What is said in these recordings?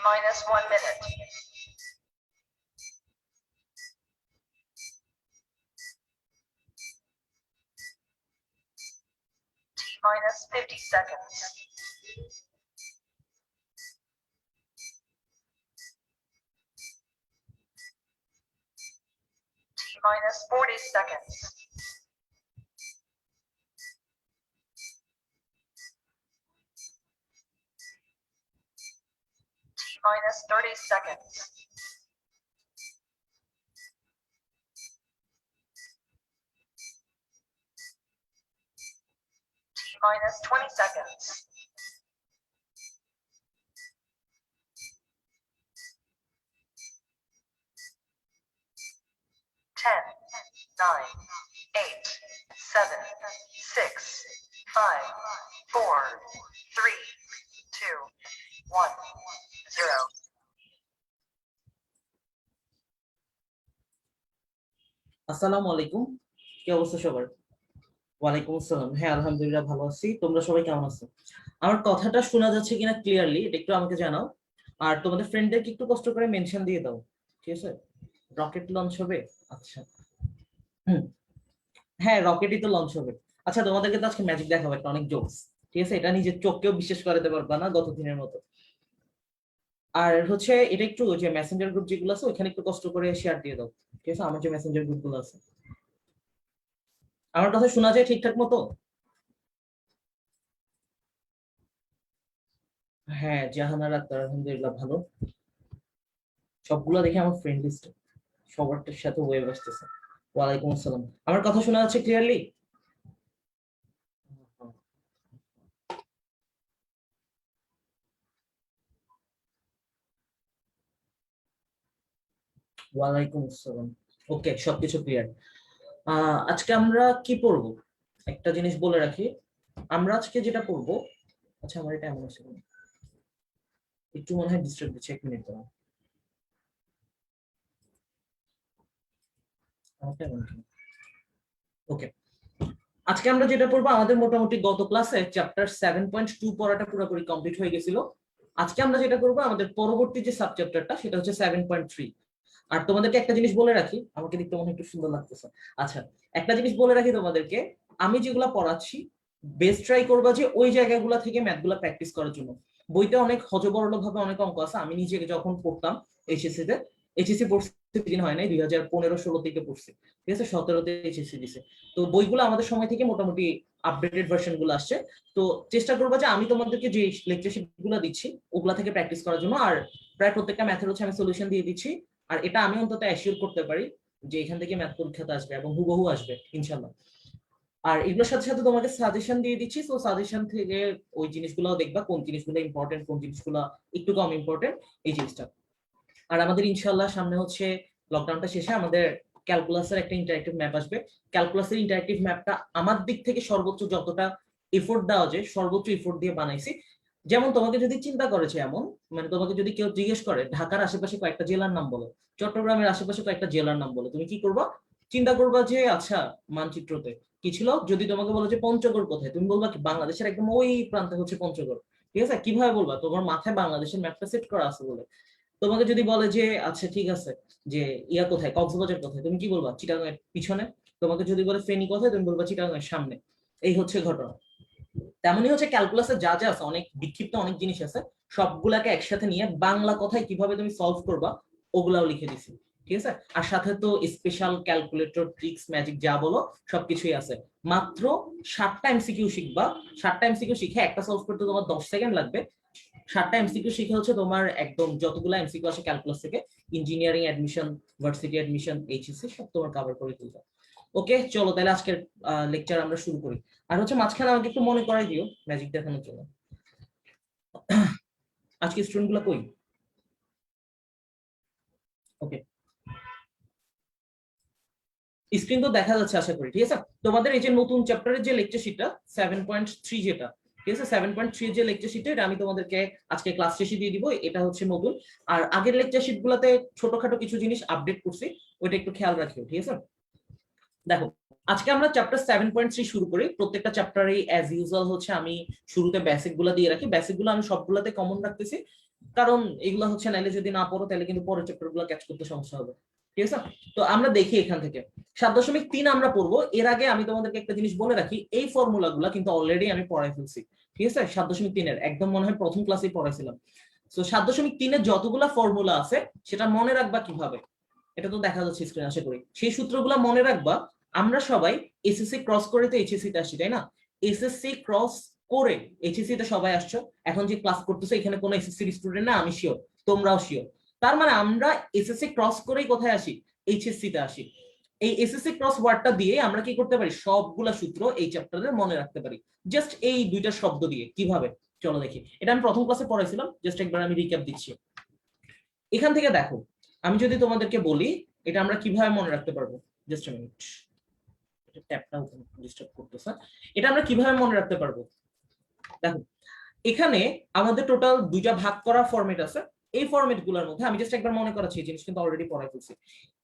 minus 1 minute. T minus 50 seconds. T minus 40 seconds. T minus 30 seconds. T minus 20 seconds. Ten, 9, 8, 7, 6, 5, 4, 3, 2, 1, 0. আসসালামু আলাইকুম, কি অবস্থা সবার? ওয়ালাইকুম আসসালাম। হ্যাঁ, আলহামদুলিল্লাহ ভালো আছি। তোমরা সবাই কেমন আছো? আমার কথাটা শোনা যাচ্ছে কিনা ক্লিয়ারলি এটা একটু আমাকে জানাও। আর তোমাদের ফ্রেন্ডদেরকে একটু কষ্ট করে মেনশন দিয়ে দাও, ঠিক আছে? রকেট লঞ্চ হবে। আচ্ছা, হ্যাঁ রকেটই তো লঞ্চ হবে। আচ্ছা, তোমাদেরকে তো আজকে ম্যাজিক দেখাবো একটা, অনেক জোকস, ঠিক আছে? এটা নিজের চোখকেও বিশ্বাস করাতে পারবা না গত দিনের মতো। আর হচ্ছে এটা একটু যে মেসেঞ্জার গ্রুপ যেগুলো আছে ওইখানে একটু কষ্ট করে শেয়ার দিয়ে দাও, ঠিক আছে? আমার যে মেসেঞ্জার গ্রুপ গুলো আছে। আমার কথা শোনা যায় ঠিকঠাক মতো? হ্যাঁ, জাহানারা আক্তার আলহামদুলিল্লাহ ভালো। সবগুলো দেখে আমার ফ্রেন্ড লিস্ট সবার সাথে ওয়েব আসতেছে। ওয়ালাইকুম আসসালাম। আমার কথা শোনা যাচ্ছে ক্লিয়ারলি? ওয়ালাইকুম আসসালাম। ওকে, সবকিছু ক্লিয়ার। আজকে আমরা কি পড়বো একটা জিনিস বলে রাখি। আমরা আজকে যেটা পড়বো, আচ্ছা আমার এটা এমন আছে একটু মনে হয় ডিস্টার্ব দিচ্ছে, 1 মিনিট দাঁড়াও। ওকে, আজকে আমরা যেটা পড়বো, আমাদের মোটামুটি গত ক্লাসে চ্যাপ্টার 7.2 পড়াটা পুরোপুরি কমপ্লিট হয়ে গেছিল। আজকে আমরা যেটা করবো, আমাদের পরবর্তী যে সাবচ্যাপ্টারটা সেটা হচ্ছে 7.3। আর তোমাদেরকে একটা জিনিস বলে রাখি, আমাকে দেখতে মনে একটু সুন্দর লাগতেছে। আচ্ছা, একটা জিনিস বলে রাখি তোমাদেরকে, আমি যেগুলা পড়াচ্ছি বেস্ট ট্রাই করবা যে ওই জায়গাগুলো থেকে ম্যাথগুলো প্র্যাকটিস করার জন্য। বইতে অনেক হজবরল ভাবে অনেক অঙ্ক আছে। আমি নিজে যখন পড়তাম এইচএসসি তে, এইচএসসি পড়ছি দিন হয় নাই, 2015-16 থেকে পড়ছি, ঠিক আছে? 17-তে এইচএসসি দিছে। তো বইগুলো আমাদের সময় থেকে মোটামুটি আপডেটেড ভার্সন গুলো আসছে। তো চেষ্টা করবো যে আমি তোমাদেরকে যে লেকচারশিট গুলো দিচ্ছি ওগুলা থেকে প্র্যাকটিস করার জন্য। আর প্রায় প্রত্যেকটা ম্যাথের হচ্ছে আমি সলিউশন দিয়ে দিচ্ছি। আর এটা আমি অন্তত অ্যাসিওর করতে পারি যে এখান থেকে ম্যাথ পরীক্ষাতে আসবে এবং হুবহু আসবে ইনশাল্লাহ। আর এগুলোর সাথে সাথে তোমাকে সাজেশন দিয়ে দিচ্ছি, তো সাজেশন থেকে ওই জিনিসগুলো দেখবা কোন জিনিসগুলো ইম্পর্টেন্ট, কোন জিনিসগুলো একটু কম ইম্পর্টেন্ট, এই জিনিসটা। আর আমাদের ইনশাল্লাহ সামনে হচ্ছে লকডাউনটা শেষে আমাদের ক্যালকুলাসের একটা ইন্টারেক্টিভ ম্যাপ আসবে। ক্যালকুলাসের ইন্টারেক্টিভ ম্যাপটা আমার দিক থেকে সর্বোচ্চ যতটা এফোর্ট দেওয়া যায় সর্বোচ্চ এফোর্ট দিয়ে বানাইছি। যেমন তোমাকে যদি চিন্তা করেছে এমন, মানে তোমাকে যদি কেউ জিজ্ঞেস করে ঢাকার আশেপাশে কয়েকটা জেলার নাম বলো, চট্টগ্রামের আশেপাশে কয়েকটা জেলার নাম বলো, তুমি কি করবা? চিন্তা করবা যে আচ্ছা মানচিত্রতে কি ছিল। যদি তোমাকে বলো যে পঞ্চগড় কোথায়, তুমি বলবা কি বাংলাদেশের একদম ওই প্রান্তে হচ্ছে পঞ্চগড়, ঠিক আছে? কিভাবে বলবা? তোমার মাথায় বাংলাদেশের ম্যাপটা সেট করা আছে বলে। তোমাকে যদি বলে যে আচ্ছা ঠিক আছে যে ইয়া কোথায়, কক্সবাজার কোথায়, তুমি কি বলবা? চিটাগাং এর পিছনে। তোমাকে যদি বলে ফেনী কোথায়, তুমি বলবা চিটাগাং এর সামনে। এই হচ্ছে ঘটনা। তেমনই হচ্ছে ক্যালকুলাসে যা যা আছে, অনেক বিক্ষিপ্ত অনেক জিনিস আছে, সবগুলাকে একসাথে নিয়ে বাংলা কথায় কিভাবে তুমি সলভ করবা ওগুলাও লিখে দিছি, ঠিক আছে? আর সাথে তো স্পেশাল ক্যালকুলেটর, ট্রিক্স, ম্যাজিক যা বলো সবকিছুই আছে। মাত্র 7টা এমসিকিউ শিখবা। 7টা এমসিকিউ শিখে একটা সলভ করতে তোমার 10 সেকেন্ড লাগবে। 7টা এমসিকিউ শিখে হচ্ছে তোমার একদম যতগুলো এমসিকিউ আসে ক্যালকুলাস থেকে, engineering admission, varsity admission, HSC সব তোমার কভার করে দিতে। ওকে, চলো তাহলে আজকের লেকচার আমরা শুরু করি। আর হচ্ছে মাঝখানে আমাকে একটু মনে করাই দিও ম্যাজিক দেখানোর জন্য। আজকে স্টুডেন্ট গুলো কই? ওকে, স্ক্রিন তো দেখা যাচ্ছে আশা করি, ঠিক আছে? তোমাদের এই যে নতুন চ্যাপ্টারের যে লেকচার শিটটা 7.3 যেটা, ঠিক আছে? 7.3 যে লেকচার শিট এটা আমি তোমাদেরকে আজকে ক্লাস শেষে দিয়ে দিব, এটা হচ্ছে নতুন। আর আগের লেকচার শিট গুলাতে ছোটখাটো কিছু জিনিস আপডেট করছি, ওইটা একটু খেয়াল রাখিও, ঠিক আছে? দেখো, আজকে আমরা চ্যাপ্টার 7.3 শুরু করি। প্রত্যেকটা চ্যাপ্টারে অ্যাজ ইউজুয়াল হচ্ছে আমি শুরুতে বেসিক গুলো দিয়ে রাখি। বেসিক গুলো আমি সবগুলাতে কমন রাখতেছি। কারণ এগুলো হচ্ছে নাইলে যদি না পড়ো তাহলে কিন্তু পরের চ্যাপ্টার গুলো ক্যাচ করতে সমস্যা হবে। ঠিক আছে, তো আমরা দেখি এখান থেকে 7.3 আমরা পড়বো। এর আগে আমি তোমাদেরকে একটা জিনিস বলে রাখি, এই ফর্মুলা গুলা কিন্তু অলরেডি আমি পড়াই ফেলছি। ঠিক আছে, 7.3 একদম মনে হয় প্রথম ক্লাসে পড়াইছিলাম। তো 7.3 যতগুলা ফর্মুলা আছে সেটা মনে রাখবা কিভাবে, এটা তো দেখা যাচ্ছে স্ক্রিনে আশা করি। সেই সূত্রগুলো মনে রাখবা। আমরা সবাই এসএসসি ক্রস করে তো এইচএসসি তে আসি, তাই না? এসএসসি ক্রস করে এইচএসসি তে সবাই আসছো। এখন যে ক্লাস করতেছো এখানে কোনো এসএসসি স্টুডেন্ট না, আমি শিওর তোমরাও শিওর। তার মানে আমরা এসএসসি ক্রস করেই কোথায় আসি? এইচএসসি তে আসি। এই এসএসসি ক্রস ওয়ার্ডটা দিয়ে আমরা কি করতে পারি? সবগুলা সূত্র এই চ্যাপ্টারে মনে রাখতে পারি জাস্ট এই দুইটা শব্দ দিয়ে। কিভাবে চলো দেখি। এটা আমি প্রথম ক্লাসে পড়াইছিলাম, জাস্ট একবার আমি রিক্যাপ দিচ্ছি। এখান থেকে দেখো, আমি যদি তোমাদেরকে বলি এটা আমরা কিভাবে মনে রাখতে পারবো, জাস্ট আ মিনিট, এটা ট্যাবটা ডিস্টার্ব করতেছে। এটা আমরা কিভাবে মনে রাখতে পারবো? দেখো, এখানে আমাদের টোটাল দুইটা ভাগ করা ফরম্যাট আছে। এই ফরম্যাট গুলোর মধ্যে আমি জাস্ট একবার মনে করাচ্ছি, জিনিস কিন্তু অলরেডি পড়াই ফেলছি।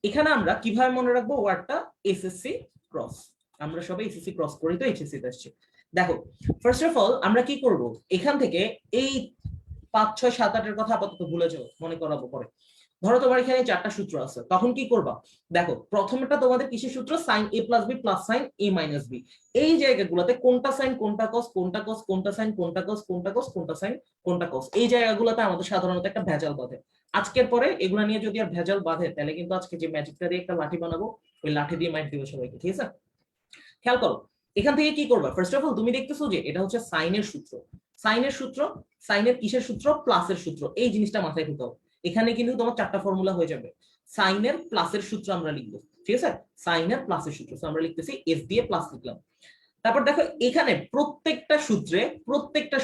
এখানে আমরা কিভাবে মনে রাখবো ওয়ার্ডটা এসএসসি ক্রস। আমরা সবাই এসএসসি ক্রস করি তো এইচএসসি তে আসছি। দেখো, ফার্স্ট অফ অল আমরা কি করব, এখান থেকে এই 5 6 7 8 এর কথা আপাতত ভুলে যাও, মনে করাবো পরে। ধরো তোমার এখানে 4টা সূত্র আছে, তখন কি করবা? দেখো, প্রথমটা তোমাদের কিসের সূত্র? sin a + b + sin a - b। এই জায়গাগুলোতে কোনটা সাইন কোনটা কস, কোনটা কস কোনটা সাইন, কোনটা কস কোনটা কস, কোনটা সাইন কোনটা কস, এই জায়গাগুলোতে আমাদের সাধারণত একটা ভেজাল বাঁধে। আজকের পরে এগুলা নিয়ে যদি আর ভেজাল বাঁধে তাহলে কিন্তু আজকে যে ম্যাজিকটা দিয়ে একটা লাঠি বানাবো, ওই লাঠি দিয়ে মাইর দিবে সবাইকে। ঠিক আছে, খেয়াল করো। এখান থেকে কি করবা? ফার্স্ট অফ অল তুমি দেখতেছো যে এটা হচ্ছে সাইনের সূত্র। সাইনের সূত্র, সাইনের কিসের সূত্র? প্লাসের সূত্র। এই জিনিসটা মাথায় ঢুকাও। এখানে কিন্তু তোমার 4টা ফর্মুলা হয়ে যাবে। সাইনের প্লাসের সূত্র আমরা লিখবো। ঠিক আছে, সাইনের প্লাসের সূত্র আমরা লিখতেছি, এস দিয়ে প্লাস লিখলাম। তারপর দেখো এখানে প্রত্যেকটা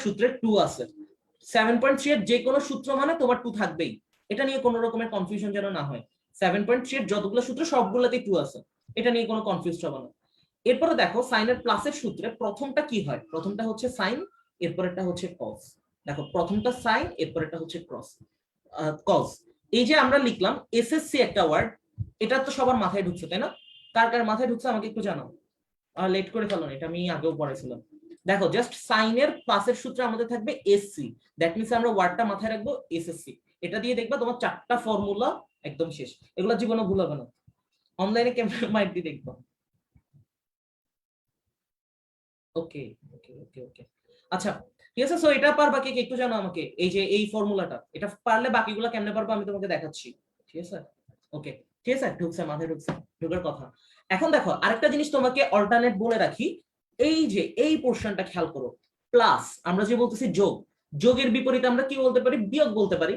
সূত্রে 2 আছে। 7.3 এর যে কোনো সূত্র মানে তোমার 2 থাকবেই। এটা নিয়ে কোনো রকমের কনফিউশন যেন না হয়। 7.3 এর যতগুলো সূত্র সবগুলোতেই 2 আছে, এটা নিয়ে কোনো কনফিউজ হবে না। এরপরে দেখো সাইনের প্লাসের সূত্রে প্রথমটা কি হয়? প্রথমটা হচ্ছে সাইন, এরপরেরটা হচ্ছে কস। দেখো, প্রথমটা সাইন, এরপরেরটা হচ্ছে কস। এই যে আমরা লিখলাম এসএসসি একটা ওয়ার্ড, এটা তো সবার মাথায় ঢুকছে, তাই না? কার কার মাথায় ঢুকছে আমাকে একটু জানাও। লেট করে ফেলো না, এটা আমি আগেও পড়াইছিলাম। দেখো, জাস্ট সাইনের প্লাসের সূত্রে আমাদের থাকবে এসসি, দ্যাট মিন্স আমরা ওয়ার্ডটা মাথায় রাখবো এসএসসি। এটা দিয়ে দেখবা তোমার 4টা ফর্মুলা একদম শেষ। এগুলো জীবনে ভুলাবে না, অনলাইনে ক্যামেরা মাইট দিয়ে দেখবা। ওকে ওকে ওকে ওকে, আচ্ছা ঠিক আছে। সো এটা পারবা কে কে একটু জানো আমাকে, এই যে এই ফর্মুলাটা, এটা পারলে বাকিগুলো কেমনে পারবো আমি তোমাকে দেখাচ্ছি। ঠিক আছে, ওকে ঠিক আছে, ঢুকছে মাথায়, ঢুকছে, ঢুকার কথা। এখন দেখো আরেকটা জিনিস তোমাকে অল্টারনেট বলে রাখি, এই যে এই পোর্শনটা খেয়াল করো। প্লাস আমরা যে বলতেছি যোগ, যোগের বিপরীতে আমরা কি বলতে পারি? বিয়োগ বলতে পারি।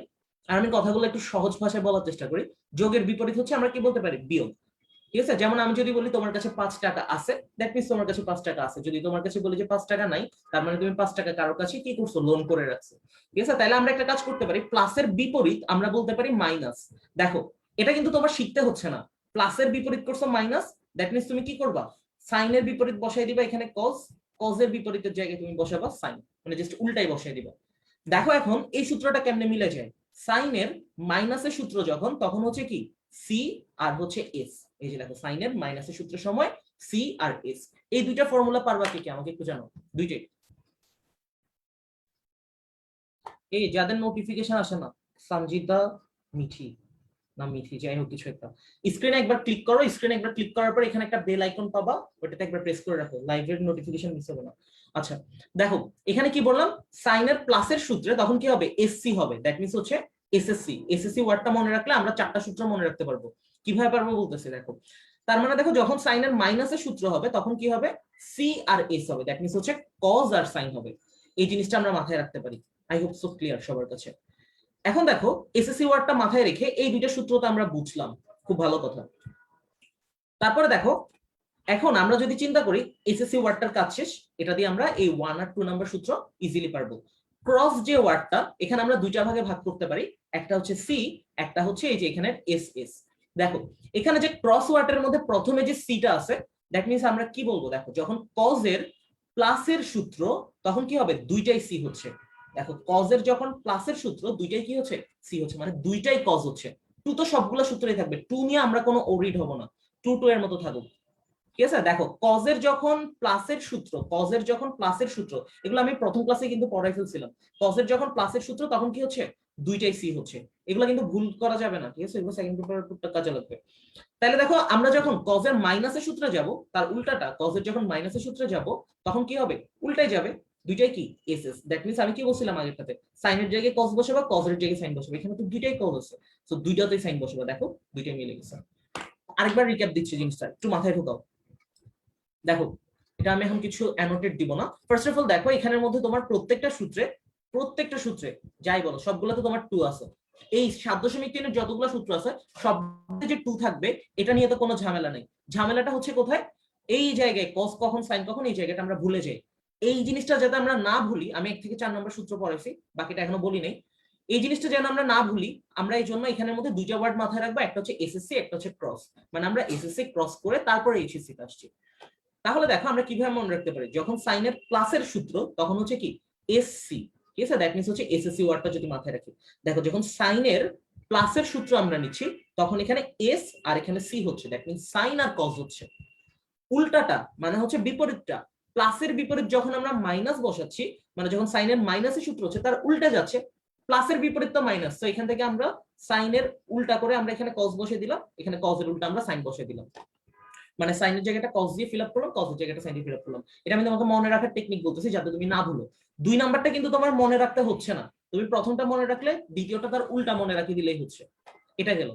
আর আমি কথাগুলো একটু সহজ ভাষায় বলার চেষ্টা করি। যোগের বিপরীত হচ্ছে আমরা কি বলতে পারি? বিয়োগ। ঠিক আছে, যেমন আমি যদি বলি তোমার কাছে 5 টাকা আছে, দ্যাট মিন্স তোমার কাছে 5 টাকা আছে। যদি তোমার কাছে বলি যে 5 টাকা নাই, তার মানে তুমি 5 টাকা কারোর কাছে কি করছো? লোন করে রাখছো। ঠিক আছে, তাহলে আমরা একটা কাজ করতে পারি, প্লাসের বিপরীত আমরা বলতে পারি মাইনাস। দেখো, এটা কিন্তু তোমার শিখতে হচ্ছে না। প্লাসের বিপরীত করছো মাইনাস, দ্যাট মিন্স তুমি কি করবা? সাইনের বিপরীত বসাই দিবা এখানে কস, কজের বিপরীতের জায়গায় তুমি বসাবা সাইন, মানে জাস্ট উল্টাই বসাই দিবা। দেখো এখন এই সূত্রটা কেমনে মিলে যায়। সাইনের মাইনাসের সূত্র যখন, তখন হচ্ছে কি? সি আর হচ্ছে এস। এই যে দেখো, সাইনের মাইনাসের সূত্রের সময় সি আর এস। এই দুইটা ফর্মুলা পারবা কি আমাকে একটু জানো? দুইটাই। এই যাদের নোটিফিকেশন আসে না, সঞ্জিতা, মিঠি, না মিঠি, যাই হোক কিছু একটা, স্ক্রিনে একবার ক্লিক করো। স্ক্রিনে একবার ক্লিক করার পর এখানে একটা বেল আইকন পাবা, ওটাতে একবার প্রেস করে রাখো, লাইভের নোটিফিকেশন মিস হবে না। আচ্ছা, দেখো এখানে কি বললাম, সাইনের প্লাসের সূত্রে তখন কি হবে? এসসি হবে, দ্যাট মিন্স হচ্ছে এসএসসি। এসএসসি ওয়ার্ডটা মনে রাখলে আমরা 4টা সূত্র মনে রাখতে পারবো। কিভাবে পারবো বলতেছি, দেখো। তার মানে দেখো, যখন সাইনের মাইনাসের সূত্র হবে তখন কি হবে? সি আর এস হবে, দ্যাট মিন্স হচ্ছে কজ আর সাইন হবে। এই জিনিসটা আমরা মাথায় রাখতে পারি। আই হোপ সো ক্লিয়ার সবার কাছে। এখন দেখো, এসএসসি ওয়ার্ডটা মাথায় রেখে এই দুইটা সূত্র তো আমরা বুঝলাম, খুব ভালো কথা। তারপরে দেখো, এখন আমরা যদি চিন্তা করি এসএসসি ওয়ার্ডটার কাজ শেষ, এটা দিয়ে আমরা এই 1 আর 2 নাম্বার সূত্র ইজিলি পারবো। ক্রস যে ওয়ার্ডটা, এখানে আমরা দুইটা ভাগে ভাগ করতে পারি, একটা হচ্ছে সি, একটা হচ্ছে এই যে এখানে এস এস। দেখো, এখানে যে ক্রস ওয়ার্ডের মধ্যে প্রথমে যে সিটা আছে, দ্যাট মিন্স আমরা কি বলবো? দেখো, যখন কজের প্লাসের সূত্র তখন কি হবে? দুইটাই সি হচ্ছে। দেখো, কজের যখন প্লাসের সূত্র দুইটাই কি হচ্ছে? সি হচ্ছে, মানে দুইটাই কজ হচ্ছে। টু তো সবগুলো সূত্রেই থাকবে, টু নিয়ে আমরা কোনো ওরিড হবো না, টু টু এর মতো থাকুক। ঠিক আছে, দেখো কজের যখন প্লাসের সূত্র, কজের যখন প্লাসের সূত্র, এগুলো আমি প্রথম ক্লাসে কিন্তু পড়াই ফেলছিলাম। কজের যখন প্লাসের সূত্র তখন কি হচ্ছে? দুইটাই সি হচ্ছে। এগুলো কিন্তু ভুল করা যাবে না, ঠিক আছে? এগুলো সেকেন্ড পেপারের টুকটাক কাজে লাগবে। তাহলে দেখো আমরা যখন কজের মাইনাসের সূত্রে যাব, তার উল্টাটা কজের যখন মাইনাসের সূত্রে যাব তখন কি হবে? উল্টাই যাবে। দুইটাই কি এস এস। দ্যাট মিন্স আমি কি বলছিলাম আগেরটাতে, সাইনের জায়গায় কজ বসাবো, কজের জায়গায় সাইন বসাবো। এখানে তো দুইটাই কজ আছে, তো দুইটাতেই সাইন বসাবো। দেখো দুইটাই মিলে গেছে। আরেকবার রিক্যাপ দিচ্ছি জিনিসটা, একটু মাথায় ঢোকাও। দেখো এটা আমি এখন কিছু অ্যানোটেট দিব না। ফার্স্ট অফ অল দেখো এখানের মধ্যে তোমার প্রত্যেকটা সূত্রে যাই বলো সবগুলোতে তোমার 2 আছে। এই 7.3 যতগুলো সূত্র আছে সব যে 2 থাকবে এটা নিয়ে তো কোনো ঝামেলা নেই। ঝামেলাটা হচ্ছে কোথায়? এই জায়গায় cos কখন sin কখন, এই জায়গাটা আমরা ভুলে যাই। এই জিনিসটা যাতে আমরা না ভুলি, আমি 1 থেকে 4 নম্বর সূত্র পড়াইছি, বাকিটা এখনো বলি নাই। এই জিনিসটা যেন আমরা না ভুলি, আমরা এই জন্য এখানের মধ্যে দুইটা ওয়ার্ড মাথায় রাখবো, একটা হচ্ছে এসএসসি, একটা হচ্ছে ক্রস। মানে আমরা এসএসসি ক্রস করে তারপরে এইচএসসি তে আসছি। তাহলে দেখো আমরা কিভাবে মনে রাখতে পারি, যখন সাইনের প্লাসের সূত্র তখন হচ্ছে কি এসসি, ঠিক আছে? দ্যাট মিন্স হচ্ছে এসএসসি ওয়ার্ডটা যদি মাথায় রাখি। দেখো যখন সাইনের প্লাসের সূত্র আমরা নিচ্ছি তখন এখানে এস আর এখানে সি হচ্ছে, দ্যাট মিন্স সাইন আর কজ হচ্ছে। উল্টাটা মানে হচ্ছে বিপরীতটা, প্লাসের বিপরীত যখন আমরা মাইনাস বসাচ্ছি, মানে যখন সাইনের মাইনাসের সূত্র হচ্ছে তার উল্টা যাচ্ছে, প্লাসের বিপরীত তো মাইনাস, তো এখান থেকে আমরা সাইনের উল্টা করে আমরা এখানে কজ বসিয়ে দিলাম, এখানে কজের উল্টা আমরা সাইন বসিয়ে দিলাম। মানে সাইনের জায়গাটা কস দিয়ে ফিল আপ করলাম, কসের জায়গাটা সাইন দিয়ে ফিল আপ করলাম। এটা আমি তোমাকে মনে রাখার টেকনিক বলতেছি যাতে তুমি না ভুলো। 2 নাম্বারটা কিন্তু তোমার মনে রাখতে হচ্ছে না, তুমি প্রথমটা মনে রাখলে দ্বিতীয়টা তার উল্টা মনে রাখি দিলেই হচ্ছে। এটা গেল।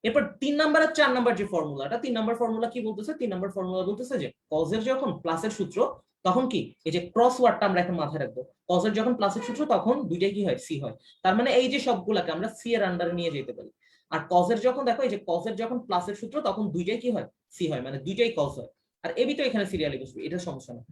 এরপর 3 নাম্বার আর 4 নাম্বার যে ফর্মুলাটা, 3 নাম্বার ফর্মুলা কি বলতেছে? 3 নাম্বার ফর্মুলা বলতেছে যে কজের যখন প্লাসের সূত্র তখন কি এই যে ক্রস ওয়ার্ডটা আমরা এখন মাথায় রাখবো, কজের যখন প্লাসের সূত্র তখন দুইটাই কি হয়? সি হয়। তার মানে এই যে সবগুলাকে আমরা সি এর আন্ডারে নিয়ে যেতে পারি। আর কজের যখন দেখো এই যে কজের যখন প্লাসের সূত্র তখন দুইটাই কি হয়? সি হয়, মানে দুইটাই কজ হয়। আর এবি তো এখানে সিরিয়ালি বসবে, এটা সমস্যা না।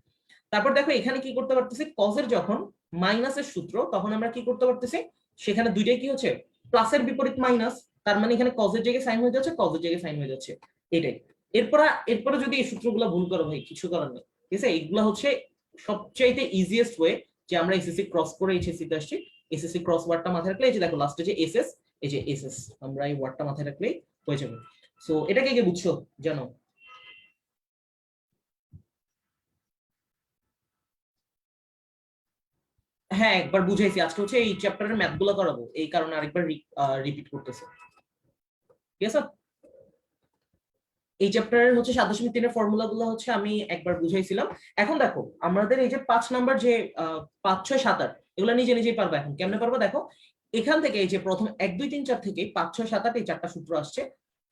তারপর দেখো এখানে কি করতে পারতেছি, কজের যখন মাইনাসের সূত্র তখন আমরা কি করতে পারতেছি, সেখানে দুইটাই কি হচ্ছে? প্লাসের বিপরীত মাইনাস, তার মানে এখানে কজের জায়গায় সাইন হয়ে যাচ্ছে, কজের জায়গায় সাইন হয়ে যাচ্ছে। এটাই। এরপরে যদি এই সূত্রগুলো ভুল করো ভাই কিছু করার নেই, ঠিক আছে? এইগুলা হচ্ছে সবচাইতে ইজিয়েস্ট ওয়ে যে আমরা এসএসসি ক্রস করে এইচএসসি তে আসছি। এসএসসি ক্রস ওয়ার্ডটা মাথায় রাখলে এই যে দেখো লাস্টে যে এসএস, এই যে এসএস, আমরা এই ওয়ার্ডটা মাথায় রাখলেই হয়ে যাবে। সো এটাকে কি বুঝছো জানো? হ্যাঁ একবার বুঝাইছি, আজকে হচ্ছে এই চ্যাপ্টারের ম্যাথ গুলো করাবো, এই কারণে আরেকবার রিপিট করতেছে, ঠিক আছে? এই চ্যাপ্টারের হচ্ছে 7.3 ফর্মুলা গুলো হচ্ছে আমি একবার বুঝাইছিলাম। এখন দেখো আমাদের এই যে 5 নাম্বার যে 5, 6, 7, 8 এগুলো নিজে নিজেই পারবা। এখন কেমনে পারবা দেখো, এখান থেকে এই যে প্রথম 1, 2, 3, 4 থেকে 5, 6, 7, 8 এই 4টা সূত্র আসছে।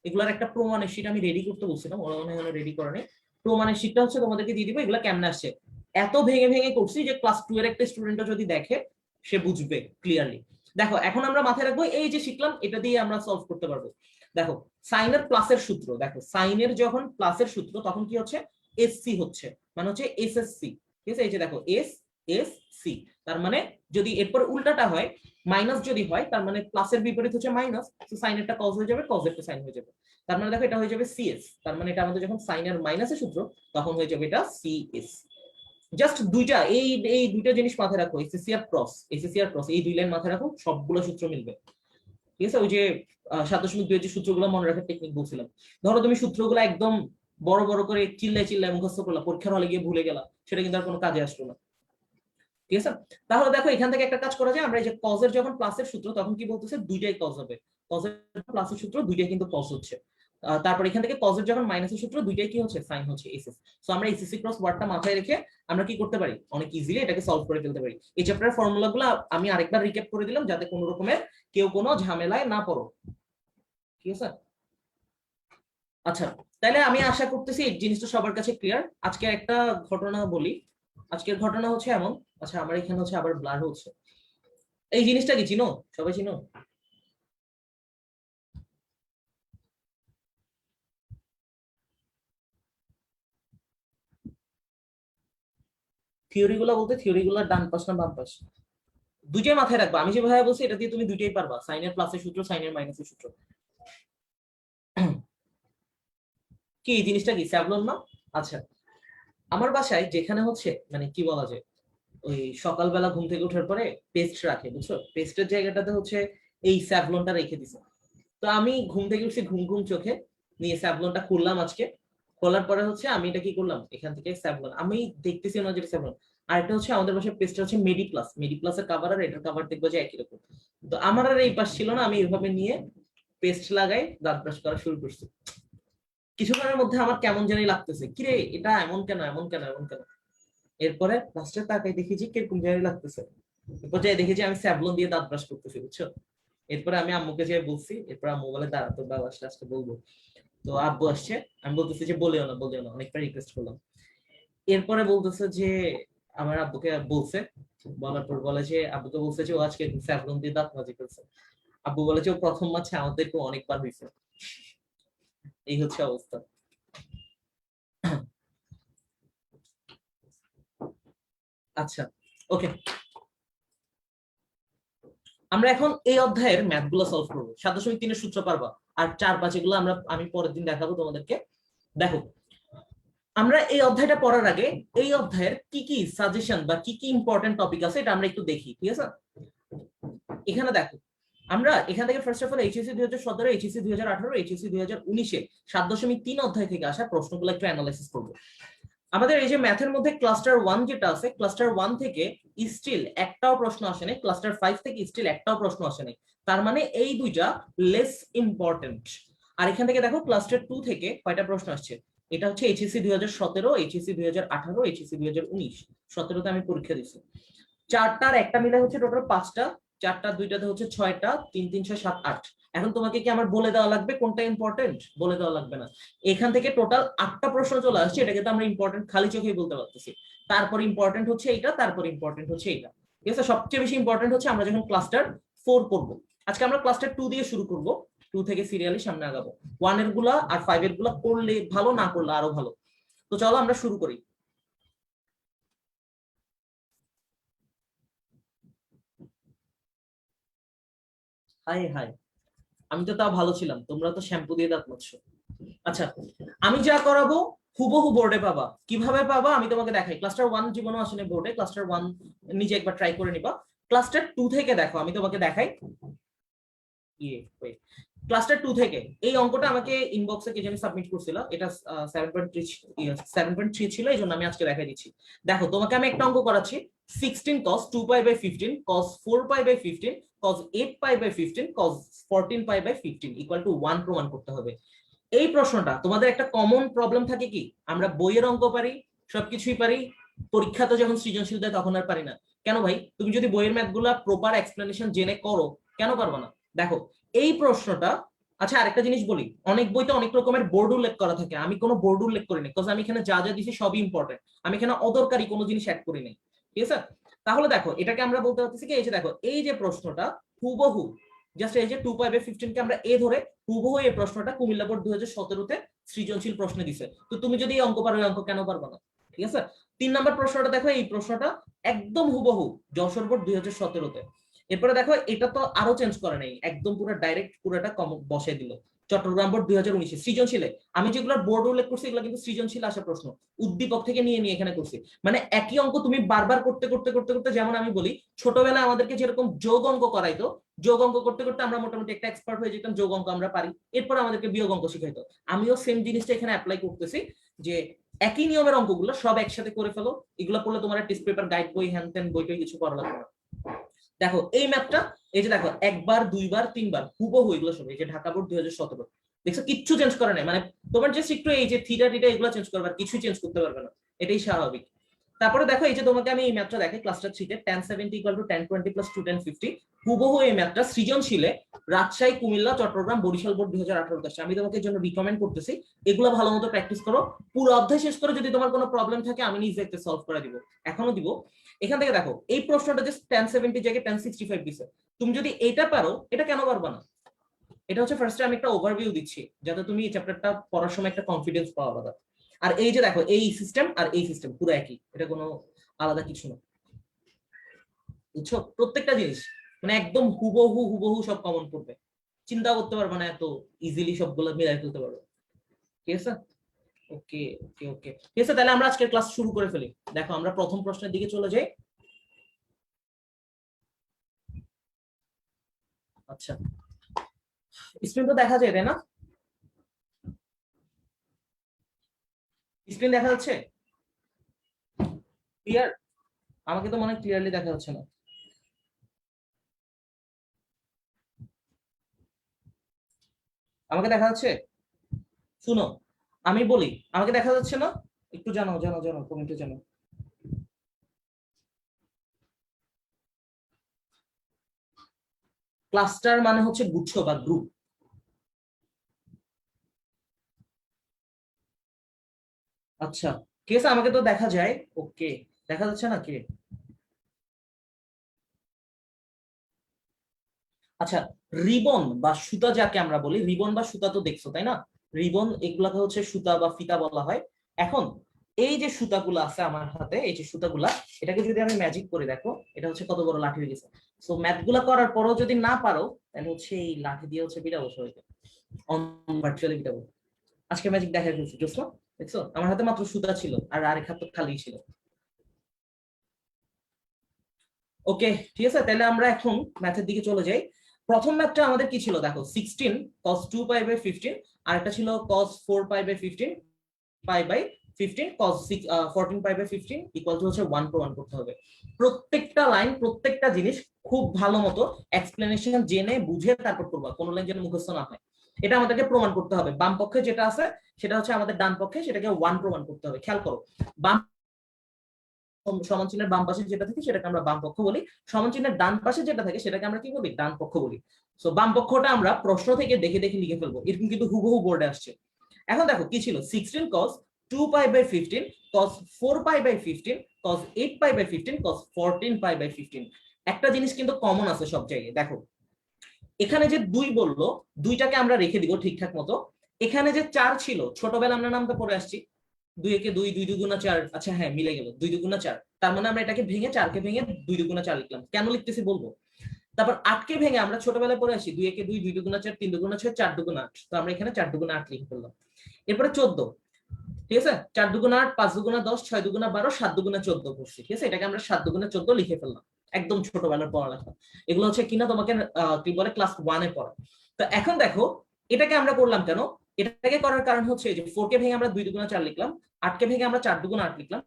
এগুলার একটা প্রমাণের শীট আমি রেডি করতে বলছিলাম, ওরা মনে হয় রেডি করে নেই। প্রমাণের শীটটা হচ্ছে তোমাদেরকে দিয়ে দিব, এগুলো কেমনে আসছে। এত ভেঙে ভেঙে করছি যে ক্লাস 2 এর একটা স্টুডেন্টও যদি দেখে সে বুঝবে ক্লিয়ারলি। দেখো এখন আমরা মাথায় রাখবো এই যে শিখলাম এটা দিয়ে আমরা সলভ করতে পারবো। দেখো সাইনের প্লাসের সূত্র, দেখো সাইনের যখন প্লাসের সূত্র তখন কি হচ্ছে? এসসি হচ্ছে, মানে হচ্ছে এসএসসি, ঠিক আছে? এই যে দেখো এস এস সি, তার মানে যদি এরপর উল্টাটা হয় মাইনাস যদি হয় তার মানে প্লাসের বিপরীত হচ্ছে মাইনাস, তো সাইনেরটা কজ হয়ে যাবে, কজেরটা সাইন হয়ে যাবে। তার মানে দেখো এটা হয়ে যাবে সিএস, তার মানে এটা আমাদের যখন সাইনের মাইনাসের সূত্র তখন হয়ে যাবে এটা সিএস। জাস্ট দুইটা এই দুইটা জিনিস মাথায় রাখো, এসএসসি আর ক্রস, এসএসসি আর ক্রস এই দুই লাইন মাথায় রাখো, সবগুলো সূত্র মিলবে, ঠিক আছে? ওই যে 7.2 যে সূত্রগুলো মনে রাখার টেকনিক বলছিলাম, ধরো তুমি সূত্রগুলো একদম বড় বড় করে চিল্লায় চিল্লায় মুখস্থ করলা, পরীক্ষার হলে গিয়ে ভুলে গেলা, সেটা কিন্তু আর কোনো কাজে আসলো না, ঠিক আছে? তাহলে দেখো এখান থেকে একটা কাজ করা যায়, আমরা এই যে কজের যখন প্লাসের সূত্র তখন কি বলতেছে? দুইটাই কজ হবে, কজের প্লাসের সূত্র দুইটাই কিন্তু কজ হচ্ছে। তারপর এখান থেকে কজের যখন মাইনাসের সূত্র দুইটাই কি হচ্ছে? সাইন হচ্ছে, এসএস। সো আমরা এসএসসি ক্রস ওয়ার্ডটা মাথায় রেখে আমরা কি করতে পারি? অনেক ইজিলি এটাকে সলভ করে ফেলতে পারি। এই চ্যাপ্টারের ফর্মুলাগুলো আমি আরেকবার রিক্যাপ করে দিলাম যাতে কোনো রকমের কেউ কোনো ঝামেলায় না পড়ো, ঠিক আছে? আচ্ছা, তাহলে আমি আশা করতেছি এই জিনিসটা সবার কাছে ক্লিয়ার। আজকে একটা ঘটনা বলি, আজকের ঘটনা হচ্ছে এমন, আচ্ছা আমার এখানে হচ্ছে আবার ব্লার হচ্ছে, এই জিনিসটা কি চিনো? সবাই চিনো? থিওরি গুলা বলতে থিওরি গুলার ডান পাশ না বাম পাশ দুইটাই মাথায় রাখবা। আমি যে ভাইয়া বলছি এটা দিয়ে তুমি দুইটাই পারবা, সাইনের প্লাসের সূত্র, সাইনের মাইনাসের সূত্র। কি এই জিনিসটা কি স্যাভলন না? আচ্ছা, আমার বাসায় যেখানে হচ্ছে মানে কি বলা যায়, ওই সকালবেলা ঘুম থেকে ওঠার পরে পেস্ট রাখে, বুঝছো? পেস্টের জায়গাটাতে হচ্ছে এই স্যাভলনটা রেখে দিছে। তো আমি ঘুম থেকে উঠছি ঘুম ঘুম চোখে, নিয়ে স্যাভলনটা খুললাম আজকে, খোলার পরে হচ্ছে আমি এটা কি করলাম, এখান থেকে স্যাভলন আমি দেখতেছি না যেটা স্যাভলন। আর একটা হচ্ছে আমাদের পাশে পেজটা হচ্ছে মেডি প্লাস, মেডি প্লাসের কভার আর এটার কভার দেখবো যে একই রকম। তো আমার আর এই পাশ ছিল না, আমি এইভাবে নিয়ে পেস্ট লাগাই দাঁত ব্রাশ করা শুরু করছি। কিছুক্ষণের মধ্যে আমার কেমন জানি লাগতেছে, কিরে এটা এমন কেন এমন কেন এমন কেন। এরপরে লাস্টে তাকাই দেখি যে কিরকম জানি লাগতেছে। এরপর যাই দেখি যে আমি স্যাভলন দিয়ে দাঁত ব্রাশ করতেছি, বুঝছো। এরপরে আমি আম্মুকে যেয়ে বলছি, এরপর আম্মু বলে দাঁড়া তোর বাবা আসলে আজকে বলবো। তো আব্বু আসছে, আমি বলতেছি যে বলেও না বলেও না, অনেকটা রিকোয়েস্ট করলাম। এরপরে বলতেছে যে আমার আব্বুকে বলছে, বলার পর বলে যে আব্বুকে বলছে যে ও আজকে স্যাভলন দিয়ে দাঁত মাজি করছে। আব্বু বলে যে ও প্রথম মাছে আমাদেরকে অনেকবার হয়েছে। এই হচ্ছে অবস্থা। আচ্ছা, ওকে, আমরা এখন এই অধ্যায়ের ম্যাথ গুলো সলভ করবো। 7.3 সূত্র পারবা, আর 4-5 এগুলো আমি পরের দিন দেখাবো তোমাদেরকে। দেখো, আমরা এই অধ্যায়টা পড়ার আগে এই অধ্যায়ের কি কি সাজেশন বা কি কি ইম্পর্টেন্ট টপিক আছে এটা আমরা একটু দেখি, ঠিক আছে। এখানে দেখো, আমরা এখান থেকে first of all HSC 2017, HSC 2018, HSC 2019 7.3 অধ্যায় থেকে আসা প্রশ্নগুলো একটু অ্যানালাইসিস করবো। আমাদের এই যে ম্যাথের মধ্যে ক্লাস্টার 1 যেটা আছে, ক্লাস্টার 1 থেকে স্টিল একটাও প্রশ্ন আসেনি, ক্লাস্টার 5 থেকে স্টিল একটাও প্রশ্ন আসেনি। তার মানে এই দুইটা লেস ইম্পর্টেন্ট। আর এখান থেকে দেখো ক্লাস্টার 2 থেকে কয়টা প্রশ্ন আসছে। এটা হচ্ছে এইচএসসি 2017, এইচএসসি 2018, এইচএসসি 2019। 17তে আমি পরীক্ষা দিছি। চারটার একটা মিলে হচ্ছে টোটাল 5টা, চারটার দুইটাতে হচ্ছে 6টা, 3 3 6 7 8। এখন তোমাকে কি আমার বলে দেওয়া লাগবে কোনটা ইম্পর্টেন্ট? বলে দেওয়া লাগবে না। এখান থেকে টোটাল 8টা প্রশ্ন চলে আসছে, এটা কিন্তু আমরা ইম্পর্টেন্ট খালি চোখেই বলতে পারতেছি। তারপর ইম্পর্টেন্ট হচ্ছে এইটা, তারপর ইম্পর্টেন্ট হচ্ছে এইটা, ঠিক আছে। সবচেয়ে বেশি ইম্পর্টেন্ট হচ্ছে আমরা যখন ক্লাস্টার 4 পড়বো। আজকে আমরা ক্লাস্টার 2 দিয়ে শুরু করব, 2 থেকে সিরিয়ালি সামনে আগাবো। 1 এর গুলা আর 5 এর গুলা করলে ভালো, না করলে আরো ভালো। তো চলো আমরা শুরু করি। হাই হাই, আমি তো তাও ভালো ছিলাম, তোমরা তো শ্যাম্পু দিয়ে দাঁত মাজছো। আচ্ছা, আমি যা করাবো হুবহু বোর্ডে পাবা। কিভাবে পাবা আমি তোমাকে দেখাই। ক্লাস্টার 1 জীবনও আসেনি বোর্ডে, ক্লাস্টার 1 নিজে একবার ট্রাই করে নিবা। ক্লাস্টার 2 থেকে দেখো, আমি তোমাকে দেখাই। ক্লাস্টার 2 থেকে এই অঙ্কটা আমাকে ইনবক্সে কে জানি সাবমিট করছিল, এটা 7.3 7.3 ছিল, এই জন্য আমি আজকে দেখাই দিচ্ছি। দেখো, তোমাকে আমি একটা অঙ্ক করাচ্ছি। 16 cos 2 pi by 15 cos 4 pi by 15 cos 8 pi by 15 cos 14 pi by 15 equal two 1 প্রমাণ করতে হবে। এই প্রশ্নটা তোমাদের একটা কমন প্রবলেম থাকে কি, আমরা বইয়ের অঙ্ক পারি, সবকিছুই পারি, পরীক্ষা তো যখন সৃজনশীল দেয় তখন আর পারি না। কেন ভাই? তুমি যদি বইয়ের ম্যাথগুলা প্রপার এক্সপ্লেনেশন জেনে করো, কেন পারবে না? দেখো, এই প্রশ্নটা, আচ্ছা আরেকটা জিনিস বলি, অনেক বইতে অনেক রকমের বোর্ড উল্লেখ করা থাকে, আমি কোনো বোর্ড উল্লেখ করিনি, বিকজ আমি এখানে যা যা দিছি সবই ইম্পর্টেন্ট। আমি এখানে অদরকারি কোনো জিনিস অ্যাড করি নাই, ঠিক আছে। তাহলে দেখো, এটাকে আমরা বলতে পারতেছি কি, এই যে দেখো, এই যে প্রশ্নটা হুবহু, জাস্ট এই যে 2 পাই বাই 15 কে আমরা এ ধরে হুবহু এই প্রশ্নটা কুমিল্লা বোর্ড 2017-তে সৃজনশীল প্রশ্নে দিছে। তো তুমি যদি এই অঙ্ক পারো, এই অঙ্ক কেন পারবে না? ঠিক আছে। 3 নম্বর প্রশ্নটা দেখো, এই প্রশ্নটা একদম হুবহু যশোর বোর্ড 2017-তে। এরপরে দেখো, এটা তো আরো চেঞ্জ করে নাই, একদম পুরো ডাইরেক্ট পুরোটা কম বসে দিল চট্টগ্রাম বোর্ড 2019 সৃজনশীলে। আমি যেগুলো বোর্ড উল্লেখ করছি এগুলো কিন্তু সৃজনশীল আসা প্রশ্ন, উদ্দীপক থেকে নিয়ে নিয়ে এখানে করছি। মানে একই অঙ্ক তুমি বারবার করতে করতে করতে করতে, যেমন আমি বলি ছোটবেলায় আমাদেরকে যেরকম যোগ অঙ্ক করাইতো, যোগ অঙ্ক করতে করতে আমরা মোটামুটি একটা এক্সপার্ট হয়ে যেতাম, যোগ অঙ্ক আমরা পারি, এরপর আমাদেরকে বিয়োগ অঙ্ক শিখাইতো। আমিও সেম জিনিসটা এখানে অ্যাপ্লাই করতেছি, যে একই নিয়মের অঙ্কগুলো সব একসাথে করে ফেলো। এগুলো পড়লে তোমার টেস্ট পেপার, গাইড বই, হ্যান ত্যান বইটাই কিছু করা লাগবে না। দেখো এই ম্যাপটা, এই যে দেখো, একবার দুইবার তিনবার হুবহু এগুলো সব, এই যে ঢাকা বোর্ড 2017, দেখছো কিচ্ছু চেঞ্জ করে নাই। মানে তোমার জাস্ট একটু এই যে থিটা টিটা এগুলো চেঞ্জ করবে, আর কিছুই চেঞ্জ করতে পারবে না, এটাই স্বাভাবিক। তারপরে দেখো, এই যে তোমাকে আমি এই ম্যাথটা দেখাই, ক্লাস্টার 3 তে tan 70 = tan 20 + 2 tan 50, হুবহু এই ম্যাথটা সৃজনশীলে রাজশাহী, কুমিল্লা, চট্টগ্রাম, বরিশাল বোর্ড 2018 আসছে। আমি তোমাকে এর জন্য রিকমেন্ড করতেছি এগুলো ভালো মতো প্র্যাকটিস করো। পুরো অধ্যায় শেষ করে যদি তোমার কোনো প্রবলেম থাকে আমি নিজে একটা সলভ করে দিব, এখনো দিব। এখান থেকে দেখো, এই প্রশ্নটা যে tan 70 জায়গায় tan 65 দিছে, তুমি যদি এটা পারো, এটা কেন পারবা না? এটা হচ্ছে ফার্স্টে আমি একটা ওভারভিউ দিচ্ছি, যাতে তুমি এই চ্যাপ্টারটা পড়ার সময় একটা কনফিডেন্স পাওয়া আলাদা। আর এই যে দেখো, এই সিস্টেম আর এই সিস্টেম পুরো একই, এটা কোনো আলাদা কিছু না, বুঝছো। প্রত্যেকটা জিনিস মানে একদম হুবহু হুবহু সব কমন পড়বে, চিন্তা করতে পারবে না, এত ইজিলি সবগুলো মিলাই ফেলতে পারবে, ঠিক আছে। ওকে ওকে ওকে, ঠিক আছে, তাহলে আমরা আজকের ক্লাস শুরু করে ফেলি। দেখো, আমরা প্রথম প্রশ্নের দিকে চলে যাই। আচ্ছা, স্ক্রিন তো দেখা যায় তাই না? স্ক্রিন দেখা যাচ্ছে? ক্লিয়ার? আমাকে তো মনে হয় ক্লিয়ারলি দেখা যাচ্ছে না। আমাকে দেখা যাচ্ছে? শুনো, আমি বলি, আমাকে দেখা যাচ্ছে না? একটু জানাও জানাও জানাও, কমেন্টে জানাও। ক্লাস্টার মানে হচ্ছে গুচ্ছ বা গ্রুপ। আচ্ছা ঠিক আছে, আমাকে তো দেখা যায়। ওকে, দেখা যাচ্ছে না কে? আচ্ছা, রিবন বা সুতা যাকে আমরা বলি, রিবন বা সুতা তো দেখছো তাই না? রিবন এগুলাকে হচ্ছে সুতা বা ফিতা বলা হয়। এখন এই যে সুতাগুলো আছে আমার হাতে, এই যে সুতাগুলা, এটাকে যদি আমি ম্যাজিক করে দেখো, এটা হচ্ছে কত বড় লাঠি হয়ে গেছে। সো ম্যাথ গুলা করার পরও যদি না পারো, তাহলে হচ্ছে এই লাঠি দিয়ে হচ্ছে বিটা বসে হইতে, ভার্চুয়ালি বিটা বসে। আজকে ম্যাজিক দেখা ফেলছি, বুঝছো? দেখছো আমার হাতে মাত্র সুতা ছিল, আর আরেক হাত তো খালি ছিল। ওকে, ঠিক আছে, তাহলে আমরা এখন ম্যাথের দিকে চলে যাই। প্রথম ম্যাথটা আমাদের কি ছিল দেখো, 16 cos 2 পাই বাই 15, আর একটা ছিল cos 4 pi by 15 pi by 15 cos 6 14 pi by 15 equal to হচ্ছে 1 প্রমাণ করতে হবে। প্রত্যেকটা লাইন, প্রত্যেকটা জিনিস খুব ভালো মতো এক্সপ্লেনেশন জেনে বুঝে তারপর করবা, কোনো লাইন যেন মুখস্থ না হয়। এটা আমাদেরকে প্রমাণ করতে হবে। বাম পক্ষে যেটা আছে সেটা হচ্ছে আমাদের ডান পক্ষে, সেটাকে 1 প্রমাণ করতে হবে। খেয়াল করো, বাম সমান চিহ্নের বাম পাশে যেটা থাকে সেটাকে আমরা বাম পক্ষ বলি, সমান চিহ্নের ডান পাশে যেটা থাকে সেটাকে আমরা কি বলি, ডান পক্ষ বলি। সো বাম পক্ষটা আমরা প্রশ্ন থেকে দেখে দেখে লিখে ফেলবো, এরকম কিন্তু হুবহু বোর্ডে আসছে। এখন দেখো কি ছিল, 16 cos 2 pi by 15 cos 4 pi by 15 cos 8 pi by 15 cos 14 pi by 15। একটা জিনিস কিন্তু কমন আছে সব জায়গায়, দেখো এখানে যে 2 বললো, দুইটাকে আমরা রেখে দিব ঠিকঠাক মতো। এখানে যে 4 ছিল, ছোটবেলা আমরা নামটা পড়ে আসছি, 2 একে 2, 2 দুগুণা 4। আচ্ছা হ্যাঁ, মিলে গেল, 2 দুগুণা 4। তার মানে আমরা এটাকে ভেঙে 4 কে ভেঙে 2 দুগুণা 4 লিখলাম। কেন লিখতেছি বলবো। তারপর 8 কে ভেঙে আমরা ছোটবেলায় পড়ে আসি, 2 একে 2, 2 দুগুণা 4, 3 দুগুণা 6, 4 দুগুণা 8। তো আমরা এখানে 4 দুগুণা 8 লিখে ফেললাম। এরপরে 14, ঠিক আছে, 4 দুগুণা 8, 5 দুগুণা 10, 6 দুগুণা 12, 7 দুগুণা 14 করছি, ঠিক আছে, এটাকে আমরা 7 দুগুণা 14 লিখে ফেললাম। একদম ছোটবেলার পড়ালেখা, এগুলো হচ্ছে কিনা তোমাকে কি বলে ক্লাস 1 এ পড়া। তো এখন দেখো, এটাকে আমরা করলাম কেন, এটাকে করার কারণ হচ্ছে যে 4 কে ভেঙে আমরা 2 দুগুণা 4 লিখলাম, 8 কে ভেঙে আমরা 4 দুগুণা 8 লিখলাম,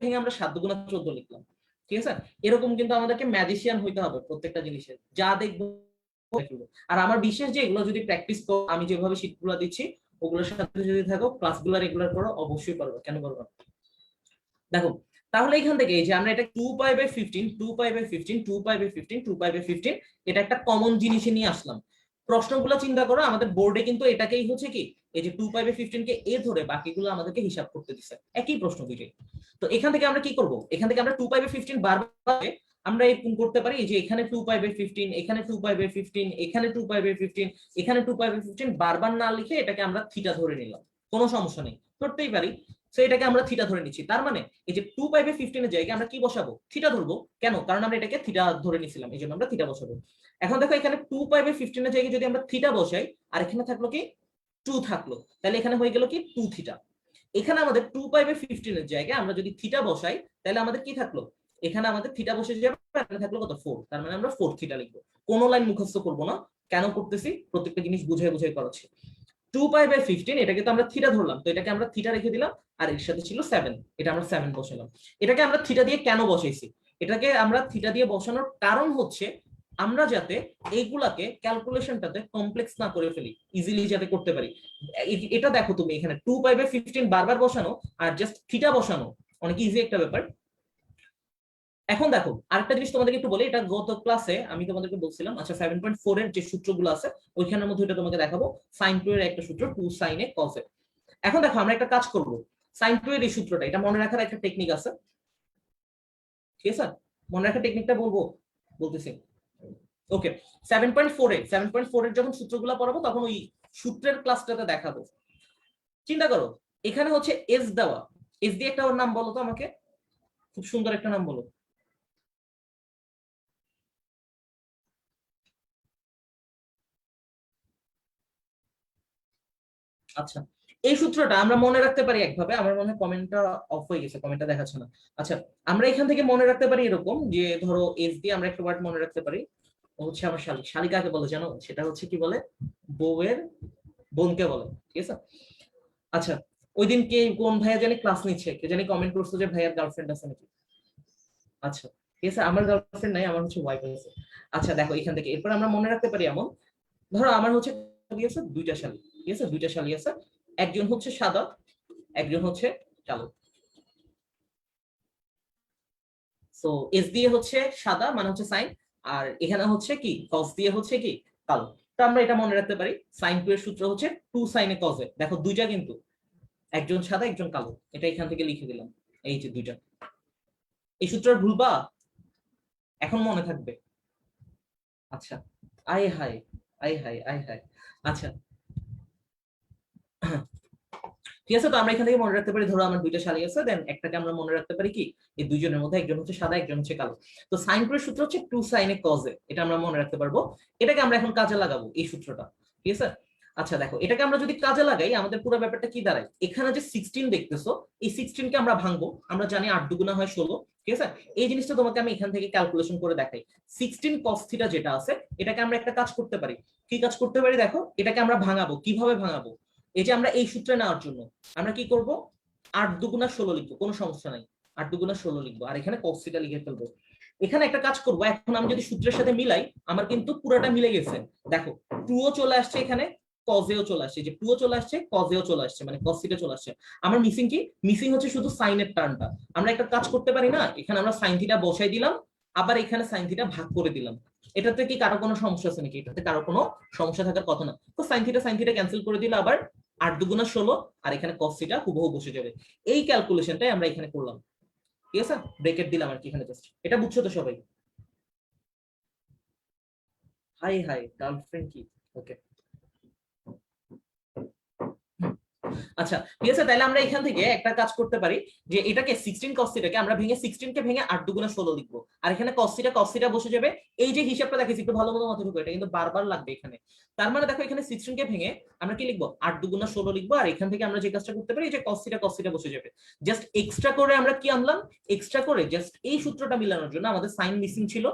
ভেঙে আমরা 7 দুগুণা 14 লিখলাম। ঠিক আছে, এরকম কিন্তু আমাদেরকে ম্যাজিশিয়ান হইতে হবে প্রত্যেকটা জিনিসের, যা দেখবো। আর আমার বিশেষ যে এগুলো যদি প্র্যাকটিস করো, আমি যেভাবে শীটগুলো দিচ্ছি ওগুলোর সাথে যদি থাকো, ক্লাসগুলো রেগুলার করো, অবশ্যই পারবে, কেন পারবে না? দেখো, তাহলে এখান থেকে এই যে আমরা এটা 2 pi by 15, 2 pi by 15, 2 pi by 15, 2 pi by 15, এটা একটা কমন জিনিসে নিয়ে আসলাম। প্রশ্নগুলো চিন্তা করো, আমাদের বোর্ডে কিন্তু এটাকেই হচ্ছে কি, এই যে 2 পাই বাই 15 কে এ ধরে বাকিগুলো আমাদেরকে হিসাব করতে দিছে, একই প্রশ্ন দুইটাই। তো এখান থেকে আমরা কি করব, এখান থেকে আমরা 2 পাই বাই 15 বারবার আমরা এরকম করতে পারি যে এখানে 2 পাই বাই 15, এখানে 2 পাই বাই 15, এখানে 2 পাই বাই 15, এখানে 2 পাই বাই 15 বারবার না লিখে এটাকে আমরা থিটা ধরে নিলাম, কোনো সমস্যা নেই, করতেই পারি। সো এটাকে আমরা থিটা ধরে নিচ্ছি, তার মানে এই যে 2 পাই বাই 15 এর জায়গায় আমরা কি বসাবো, থিটা ধরবো। কেন, কারণ আমরা এটাকে থিটা ধরে নিছিলাম, এই জন্য আমরা থিটা বসাবো। এখন দেখো, এখানে 2 পাই বাই 15 এর জায়গায় যদি আমরা থিটা বসাই, আর এখানে থাকলো কি 2 থাকলো, তাহলে এখানে হয়ে গেল কি 2 থিটা। এখানে আমাদের 2 পাই বাই 15 এর জায়গায় আমরা যদি থিটা বসাই, তাহলে আমাদের কি থাকলো, এখানে আমাদের থিটা বসে যাবে, এখানে থাকলো কত 4, তার মানে আমরা 4 থিটা লিখবো। কোনো লাইন মুখস্থ করবো না, কেন করতেছি, প্রত্যেকটা জিনিস বুঝাই বুঝাই করাচ্ছি। 2 পাই বাই 15, এটাকে তো আমরা থিটা ধরলাম, তো এটাকে আমরা থিটা রেখে দিলাম, আর এর সাথে ছিল 7, এটা আমরা 7 বসালাম। এটাকে আমরা থিটা দিয়ে কেন বসাইছি, এটাকে আমরা থিটা দিয়ে বসানোর কারণ হচ্ছে আমরা যাতে এইগুলাকে ক্যালকুলেশনটাতে কমপ্লেক্স না করে ফেলি, ইজিলি যাতে করতে পারি। এটা দেখো তুমি এখানে 2 পাই বাই 15 বারবার বসানো আর জাস্ট থিটা বসানো অনেক ইজি একটা ব্যাপার। এখন দেখো আরেকটা জিনিস তোমাদেরকে একটু বলি, এটা গত ক্লাসে আমি তোমাদেরকে বলছিলাম। আচ্ছা, 7.4 এর যে সূত্রগুলো আছে ওইখানের মধ্যে এটা তোমাকে দেখাবো। sin 2 এর একটা সূত্র, 2 sin a cos a। এখন দেখো আমরা একটা কাজ করব, sin 2 এর এই সূত্রটা, এটা মনে রাখার একটা টেকনিক আছে, ঠিক আছে, মনে রাখার টেকনিকটা বলবো, বলতেছি। ওকে, 7.4 এর যখন সূত্রগুলো পড়াবো তখন ওই সূত্রের ক্লাসটাতে দেখাবো। চিন্তা করো, এখানে হচ্ছে এস দেওয়া, এস দিয়ে একটা ওর নাম বলো তো আমাকে, খুব সুন্দর একটা নাম বলো। আচ্ছা, এই সূত্রটা আমরা মনে রাখতে পারি একভাবে, আমার মনে হয় কমেন্টটা অফ হয়ে গেছে, কমেন্টটা দেখাচ্ছে না। আচ্ছা, আমরা এখান থেকে মনে রাখতে পারি এরকম যে ধরো এস দিয়ে আমরা একটা ওয়ার্ড মনে রাখতে পারি, ও হচ্ছে আমার শালিক। শালিক কাকে বলে জানো, সেটা হচ্ছে কি বলে, বউয়ের বোনকে বলে, ঠিক আছে। আচ্ছা, ওই দিন কে কোন ভাইয়া জানি ক্লাস নিচ্ছে, কে জানি কমেন্ট করছে যে ভাইয়ার গার্লফ্রেন্ড আছে নাকি। আচ্ছা ঠিক আছে, আমার গার্লফ্রেন্ড নাই, আমার হচ্ছে ওয়াইফ আছে। আচ্ছা দেখো এখান থেকে এরপর আমরা মনে রাখতে পারি এমন, ধরো আমার হচ্ছে কি আছে, দুইটা শালী, ঠিক আছে, দুইটা শালী আছে, একজন হচ্ছে সাদা, একজন হচ্ছে কালো। সো এস দিয়ে হচ্ছে সাদা মানে হচ্ছে সাইন, আর এখানে হচ্ছে কি কস দিয়ে হচ্ছে কি কালো। তো আমরা এটা মনে রাখতে পারি, সাইন টু এর সূত্র হচ্ছে টু সাইনে কজে, দেখো দুইটা কিন্তু, একজন সাদা একজন কালো, এটা এখান থেকে লিখে দিলাম, এই যে দুইটা। এই সূত্র ভুলবা, এখন মনে থাকবে। আচ্ছা, আয় হাই, আয় হাই, আয় হাই। আচ্ছা ঠিক আছে, তো আমরা এখান থেকে মনে রাখতে পারি, ধরো আমার দুইটা শালী আছে, দেন একটাকে আমরা মনে রাখতে পারি কি, এই দুইজনের মধ্যে একজন হচ্ছে সাদা একজন হচ্ছে কালো। তো সাইন টু এর সূত্র হচ্ছে টু সাইনে কজে, এটা আমরা মনে রাখতে পারবো। এটাকে আমরা এখন কাজে লাগাবো এই সূত্রটা, ঠিক আছে। আচ্ছা দেখো এটাকে আমরা যদি কাজে লাগাই, আমাদের পুরো ব্যাপারটা কি দাঁড়ায়, এখানে যে 16 দেখতেছো, এই 16 কে আমরা ভাঙবো, আমরা জানি 8 দুগুণা হয় 16, ঠিক আছে। এই জিনিসটা তোমাকে আমি এখান থেকে ক্যালকুলেশন করে দেখাই। 16 cos থিটা যেটা আছে, এটাকে আমরা একটা কাজ করতে পারি। কি কাজ করতে পারি দেখো, এটাকে আমরা ভাঙাবো, কিভাবে ভাঙাবো, এই যে আমরা এই সূত্রে নেওয়ার জন্য আমরা কি করব, 8 দুগুণা 16 লিখবো, কোনো সমস্যা নাই, 8 দুগুণা 16 লিখবো, আর এখানে cos থিটা লিখে ফেলবো। এখানে একটা কাজ করবো, এখন আমি যদি সূত্রের সাথে মিলাই, আমার কিন্তু পুরোটা মিলে গেছে। দেখো 2 ও চলে আসছে এখানে, কজেও চলে আসছে, যে 2 ও চলে আসছে কজেও চলে আসছে, মানে cos থিটা চলে আসছে। আমার মিসিং কি, মিসিং হচ্ছে শুধু সাইনের টার্মটা। আমরা একটা কাজ করতে পারি না, এখানে আমরা sin থিটা বসাই দিলাম, আবার এখানে sin থিটা ভাগ করে দিলাম। এটাতে কি কারো কোনো সমস্যা আছে নাকি? এটাতে কারো কোনো সমস্যা থাকার কথা না। তো sin থিটা ক্যান্সেল করে দিলে আবার 8 দুগুণা 16, আর এখানে cos থিটা হুবহু বসে যাবে। এই ক্যালকুলেশনটাই আমরা এখানে করলাম, ঠিক আছে, ব্রেকেট দিলাম আর কি এখানে জাস্ট। এটা বুঝছো তো সবাই? হাই হাই, গার্লফ্রেন্ড কি, ওকে। আচ্ছা ঠিক আছে, তাহলে আমরা এখান থেকে একটা কাজ করতে পারি, যে এটাকে 16 cos থিটাকে আমরা ভেঙে 16 কে ভেঙে 8 দুগুণা 16 লিখবো, আর এখানে cos থিটা বসে যাবে। এই যে হিসাবটা দেখেছি, একটু ভালো মতো মাথায় ঢুকো, এটা কিন্তু বারবার লাগবে এখানে। তার মানে দেখো এখানে 16 কে ভেঙে আমরা কি লিখবো, 8 দুগুণা 16 লিখবো, আর এখান থেকে আমরা যে কাজটা করতে পারি, এই যে cos থিটা বসে যাবে। জাস্ট এক্সট্রা করে আমরা কি আনলাম, এক্সট্রা করে জাস্ট এই সূত্রটা মিলানোর জন্য আমাদের সাইন মিসিং ছিল,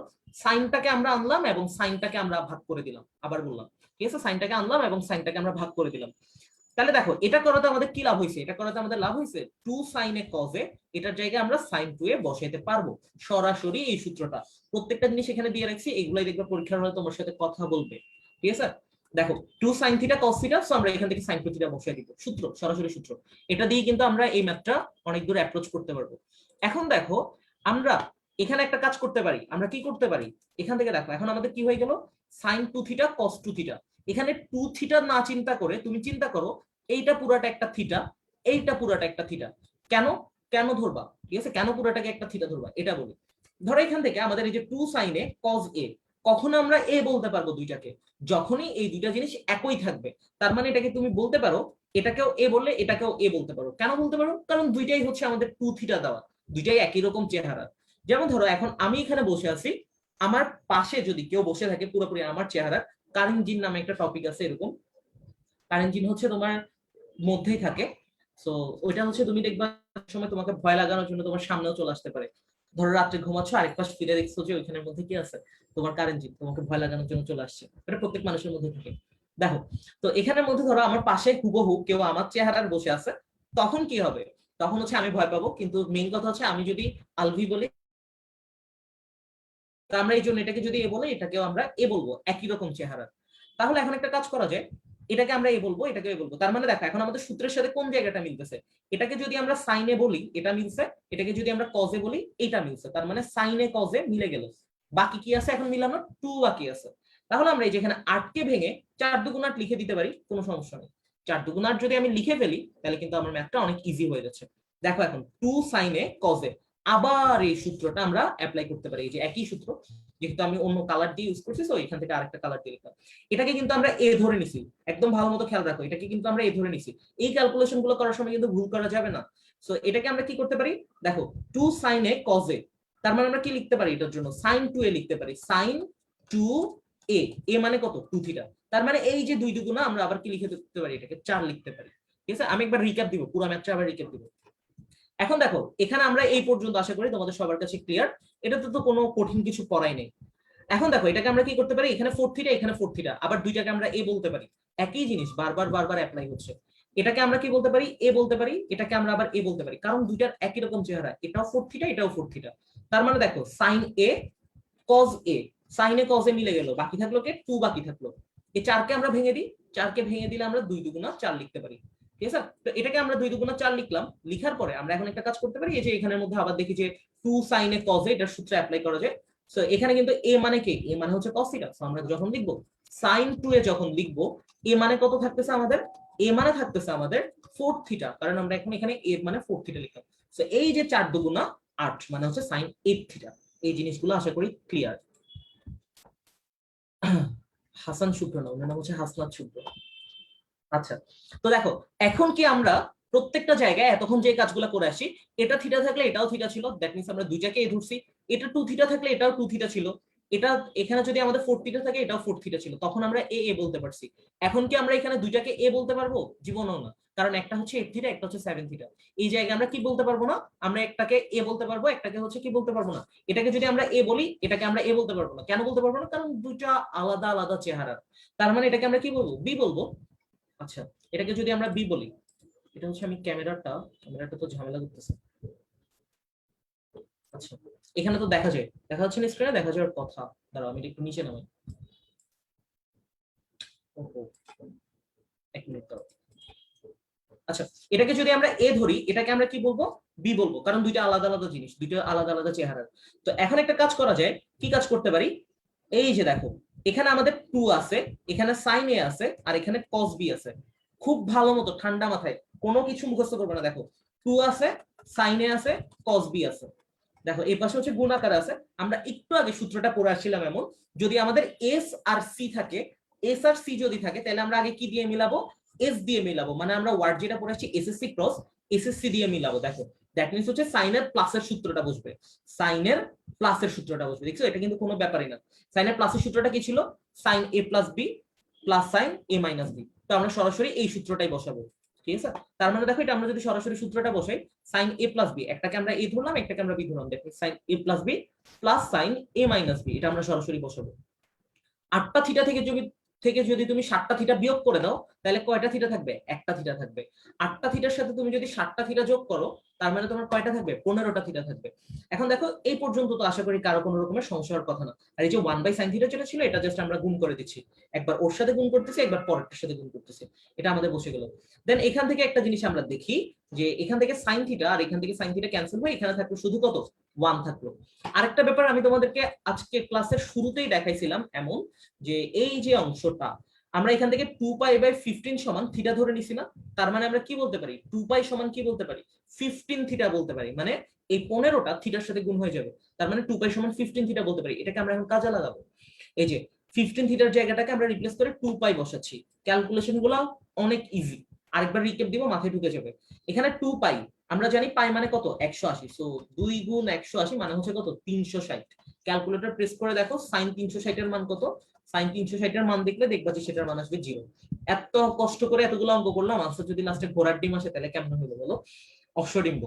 সাইনটাকে আমরা আনলাম এবং সাইনটাকে আমরা ভাগ করে দিলাম, আবার বললাম, ঠিক আছে, সাইনটাকে আনলাম এবং সাইনটাকে আমরা ভাগ করে দিলাম। তাহলে দেখো এটা করাতে আমাদের কি লাভ হয়েছে, এটা করাতে আমাদের লাভ হয়েছে 2 সাইনে কজে, এটার জায়গায় আমরা সাইন 2 এ বসাইতে পারবো সরাসরি এই সূত্রটা। প্রত্যেকটা জিনিস এখানে দিয়ে রাখছি, এগুলাই দেখবে পরীক্ষার হলে তোমার সাথে কথা বলবে, ঠিক আছে। দেখো 2 sin theta cos theta, so আমরা এখান থেকে sin 2 থিটা বসাই দিব, সূত্র, সরাসরি সূত্র। এটা দিয়ে কিন্তু আমরা এই ম্যাথটা অনেক দূর অ্যাপ্রোচ করতে পারবো। এখন দেখো আমরা এখানে একটা কাজ করতে পারি, আমরা কি করতে পারি, এখান থেকে দেখো এখন আমাদের কি হয়ে গেল, sin 2 থিটা cos 2 থিটা। এখানে 2 থিটা না চিন্তা করে তুমি চিন্তা করো, এইটা পুরাটা একটা থিটা, এইটা পুরাটা একটা থিটা। কেন, কেন ধরবা, ঠিক আছে, কেন পুরাটাকে একটা থিটা ধরবা এটা বলি। ধরো এখান থেকে আমাদের এই যে 2 সাইনে cos a, কখন আমরা এ বলতে পারবো দুইটাকে, যখনই এই দুইটা জিনিস একই থাকবে। তার মানে এটাকে তুমি বলতে পারো, এটাকেও এ বললে এটাকেও এ বলতে পারো। কেন বলতে পারো, কারণ দুইটাই হচ্ছে আমাদের 2 থিটা দেওয়া, দুইটাই একই রকম চেহারা। যেমন ধরো এখন আমি এখানে বসে আছি, আমার পাশে যদি কেউ বসে থাকে পুরোপুরি আমার চেহারা, কারিনজিন নামে একটা টপিক আছে এরকম, কারেন্ট হচ্ছে তোমার মধ্যেই থাকে। সো ওইটা হচ্ছে তুমি দেখবা সময় তোমাকে ভয় লাগানোর জন্য তোমার সামনেও চলে আসতে পারে। ধরো রাত্রে ঘুমাচ্ছ, আরেক পাশ ফিরে দেখছো যে ওইখানের মধ্যে কি আছে, তোমার কারেন্ট তোমাকে ভয় লাগানোর জন্য চলে আসছে। এটা প্রত্যেক মানুষের মধ্যে থাকে। দেখো তো এখানের মধ্যে ধরো আমার পাশে হুবহু কেউ আমার চেহারার বসে আছে, তখন কি হবে, তখন হচ্ছে আমি ভয় পাবো। কিন্তু মেইন কথা হচ্ছে আমি যদি আলভি বলি, আমরা এই জন্য এটাকে যদি এ বলে, এটাকেও আমরা এ বলবো, একই রকম চেহারা। তাহলে এখন একটা কাজ করা যায়, এটাকে আমরা এ বলবো, এটাকে এ বলবো। তার মানে দেখো এখন আমাদের সূত্রের সাথে কোন জায়গাটা মিলতেছে, এটাকে যদি আমরা সাইনে বলি এটা মিলছে, এটাকে যদি আমরা কজে বলি এটা মিলছে। তার মানে সাইনে কজে মিলে গেল, বাকি কি আছে এখন মিলানো, 2 বাকি আছে। তাহলে আমরা এই যে এখানে 8 কে ভেঙে 4 দুগুণ 8 লিখে দিতে পারি, কোনো সমস্যা নেই। 4 দুগুণ 8 যদি আমি লিখে ফেলি, তাহলে কিন্তু আমার ম্যাথটা অনেক ইজি হয়ে যাচ্ছে। দেখো এখন 2 সাইনে কজে, আবার এই সূত্রটা আমরা অ্যাপ্লাই করতে পারি, এই যে একই সূত্র, যেহেতু আমি অন্য কালার দিয়ে ইউজ করছি, তো এখান থেকে আরেকটা কালার দিয়ে লিখলাম। এটাকে কিন্তু আমরা এ ধরে নিছি, একদম ভালো মতো খেয়াল রাখো, এটাকে কিন্তু আমরা এ ধরে নিছি। এই ক্যালকুলেশন গুলো করার সময় কিন্তু ভুল করা যাবে না। সো এটাকে আমরা কি করতে পারি, দেখো 2 সাইনে কজে, তার মানে আমরা কি লিখতে পারি, এটার জন্য sin 2 এ লিখতে পারি, sin 2 a, এ মানে কত 2 থিটা। তার মানে এই যে 2 দুগুণা আমরা আবার কি লিখে দিতে পারি, এটাকে 4 লিখতে পারি। ঠিক আছে, আমি একবার রিক্যাপ দিব, পুরো ম্যাথটা আবার রিক্যাপ দিব। এখন দেখো এখানে আমরা এই পর্যন্ত আশা করি তোমাদের সবার কাছে ক্লিয়ার, এটাতে তো কোনো কঠিন কিছু করাই নেই। এখন দেখো এটাকে আমরা কি করতে পারি, এখানে 4 থিটা এখানে 4 থিটা, আবার দুইটাকে আমরা এ বলতে পারি, একই জিনিস বারবার বারবার অ্যাপ্লাই হচ্ছে। এটাকে আমরা কি বলতে পারি, এ বলতে পারি, এটাকে আমরা আবার এ বলতে পারি, কারণ দুইটার একই রকম চেহারা, এটাও 4 থিটা এটাও 4 থিটা। তার মানে দেখো সাইন এ কজ এ, সাইনে কজ এ মিলে গেল, বাকি থাকলো কে 2 বাকি থাকলো। এই 4 কে আমরা ভেঙে দিই, 4 কে ভেঙে দিলে আমরা 2 দুগুণা 4 লিখতে পারি। ঠিক আছে, তো এটাকে আমরা 2 দুগুণা 4 লিখলাম। লিখার পরে আমরা এখন একটা কাজ করতে পারি, এই যে এখানের মধ্যে আবার দেখি যে 2 সাইনে কজ এ, এটার সূত্র অ্যাপ্লাই করা যায়। সো এখানে কিন্তু এ মানে কি, এ মানে হচ্ছে কস থিটা। সো আমরা যখন লিখবো সাইন 2 এ, যখন লিখবো এ মানে কত থাকতেছে আমাদের, এ মানে থাকতেছে আমাদের 4 থিটা, কারণ আমরা এখন এখানে এ মানে 4 থিটা লিখলাম। সো এই যে 4 দুগুণা 8 মানে হচ্ছে সাইন 8 থিটা। এই জিনিসগুলো আশা করি ক্লিয়ার। হাসান শুভ্র না, ওনার নাম হচ্ছে হাসনাত শুভ্র। আচ্ছা, তো দেখো এখন কি আমরা প্রত্যেকটা জায়গায় এতক্ষণ যে কাজগুলো করে আসি, এটা থিটা থাকলে এটাও থিটা ছিল, দ্যাট মিন্স আমরা দুইটাকে এ ধরছি। এটা 2 থিটা থাকলে এটাও 2 থিটা ছিল। এটা এখানে যদি আমাদের 4 থিটা থাকে এটাও 4 থিটা ছিল, তখন আমরা এ এ বলতে পারছি। এখন কি আমরা এখানে দুইটাকে এ বলতে পারবো? জীবনও না, কারণ একটা হচ্ছে 8 থিটা, একটা হচ্ছে 7 থিটা। এই জায়গায় আমরা কি বলতে পারবো না, আমরা একটাকে এ বলতে পারবো, একটাকে হচ্ছে কি বলতে পারবো না। এটাকে যদি আমরা এ বলি, এটাকে আমরা এ বলতে পারবো না। কেন বলতে পারবো না? কারণ দুইটা আলাদা আলাদা চেহারা। তার মানে এটাকে আমরা কি বলবো, বি বলবো। আচ্ছা, এটাকে যদি আমরা বি বলি, এটা হচ্ছে আমি ক্যামেরাটা তো ঝামেলা করতেছে। আচ্ছা, এখানে তো দেখা যায়, দেখা যাচ্ছে না স্ক্রিনে, দেখা যাওয়ার কথা। দাঁড়াও আমি একটু নিচে নামাই। ওহো, এক মিনিট দাও। আচ্ছা, এটাকে যদি আমরা এ ধরি, এটাকে আমরা কি বলবো, বি বলবো, কারণ দুইটা আলাদা আলাদা জিনিস, দুইটা আলাদা আলাদা চেহারা। তো এখন একটা কাজ করা যায়, কি কাজ করতে পারি, এই যে দেখো এখানে আমাদের 2 আছে, এখানে সাইন এ আছে, আর এখানে কস বি আছে। খুব ভালো মতো ঠান্ডা মাথায় কোনো কিছু মুখস্থ করবে না, দেখো 2 আছে, সাইন এ আছে, কস বি আছে। দেখো এই পাশে হচ্ছে গুণাকার আছে। আমরা একটু আগে সূত্রটা পড়ে আসছিলাম এমন, যদি আমাদের এস আর সি থাকে, এস আর সি যদি থাকে, তাহলে আমরা আগে কি দিয়ে মিলাবো, এস দিয়ে মিলাবো। মানে আমরা ওয়ার্ড যেটা পড়ে আসছি এসএসসি ক্রস এসএসসি দিয়ে মিলাবো। দেখো দ্যাট মিন্স হচ্ছে সাইনের প্লাসের সূত্রটা বসবে, সাইনের প্লাসের সূত্রটা বসবে। দেখছো এটা কিন্তু কোনো ব্যাপারই না। সাইনের প্লাসের সূত্রটা কি ছিল, সাইন এ প্লাস বি প্লাস সাইন এ মাইনাস বি। তো আমরা সরাসরি এই সূত্রটাই বসাবো। ঠিক আছে, তার মানে দেখো এটা আমরা যদি সরাসরি সূত্রটা বসাই, সাইন এ প্লাস বি, একটাকে আমরা এ ধরলাম, একটাকে আমরা বি ধরলাম, দেখো সাইন এ প্লাস বি প্লাস সাইন এ মাইনাস বি, এটা আমরা সরাসরি বসাবো। 8টা থিটা থেকে যদি তুমি 7টা থিটা বিয়োগ করে দাও, তাহলে কয়টা থিটা থাকবে, একটা থিটা থাকবে। 8টা থিটার সাথে তুমি যদি 7টা থিটা যোগ করো, তার মানে তোমার কয়টা থাকবে, 15টা থিটা থাকবে। এখন দেখো এই পর্যন্ত তো আশা করি কারো কোনো রকমের সমস্যা হওয়ার কথা না। আর এই যে 1/sin থিটা যেটা ছিল, এটা জাস্ট আমরা গুণ করে দিচ্ছি, একবার ওর সাথে গুণ করতেছি, একবার পরেরটার সাথে গুণ করতেছি, এটা আমাদের বসে গেল। দেন এখান থেকে একটা জিনিস আমরা দেখি, যে এখান থেকে সাইন থিটা আর এখান থেকে সাইন থিটা ক্যান্সেল হয়ে এখানে থাকলো শুধু কত, 1 থাকলো। আরেকটা ব্যাপার আমি তোমাদেরকে আজকে ক্লাসের শুরুতেই দেখাইছিলাম এমন, যে এই যে অংশটা আমরা এখান থেকে 2π/15 সমান থিটা ধরে নিছি না। তার মানে আমরা কি বলতে পারি, 2π সমান কি বলতে পারি, 15 থিটা বলতে পারি। মানে এই 15টা থিটার সাথে গুণ হয়ে যাবে, তার মানে 2π সমান 15 থিটা বলতে পারি। এটাকে আমরা এখন কাজে লাগাবো। এই যে 15 থিটার জায়গাটাকে আমরা রিপ্লেস করে 2π বসাচ্ছি। ক্যালকুলেশন গুলো অনেক ইজি, আরেকবার রিক্যাপ দিব, মাথায় ঢুকে যাবে। এখানে 2π আমরা জানি, পাই মানে কত, 180। সো 2 গুণ 180 মানে হচ্ছে কত, 360। ক্যালকুলেটর প্রেস করে দেখো সাইন 360 এর মান কত। সাইন 360 এর মান দেখলে দেখবা যে সেটার মান আসবে 0। এত কষ্ট করে এতগুলো অঙ্ক করলাম, আনসার যদি লাস্টে ঘোড়ার ডিম আসে তাহলে কেমন হবে বলো, অশ্বডিম্ব।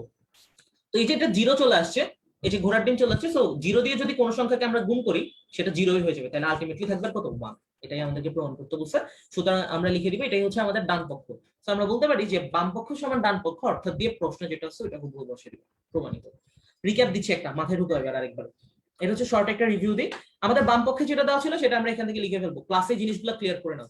তো এই যে এটা 0 চলে আসছে, এই যে ঘোড়ার ডিম চলে আসছে, সো 0 দিয়ে যদি কোনো সংখ্যাকে আমরা গুণ করি, সেটা 0ই হয়ে যাবে, তাহলে আলটিমেটলি থাকবে কত, 1। এটাই আমাদেরকে প্রমাণ করতে বলছে। সুতরাং আমরা লিখে দিব এটাই হচ্ছে আমাদের ডান পক্ষ। তো আমরা বলতে পারি যে বাম পক্ষ সমান ডান পক্ষ, অর্থাৎ দিয়ে প্রশ্ন যেটা আছে ওটা খুব বসে দিব, প্রমাণিত। রিক্যাপ দিচ্ছি, একটা মাথায় ঢুকে এবার আরেকবার। এটা হচ্ছে শর্ট একটা রিভিউ দিই। আমাদের বাম পক্ষে যেটা দেওয়া ছিল সেটা আমরা এখান থেকে লিখে ফেলবো, ক্লাসে জিনিসগুলো ক্লিয়ার করে নাও।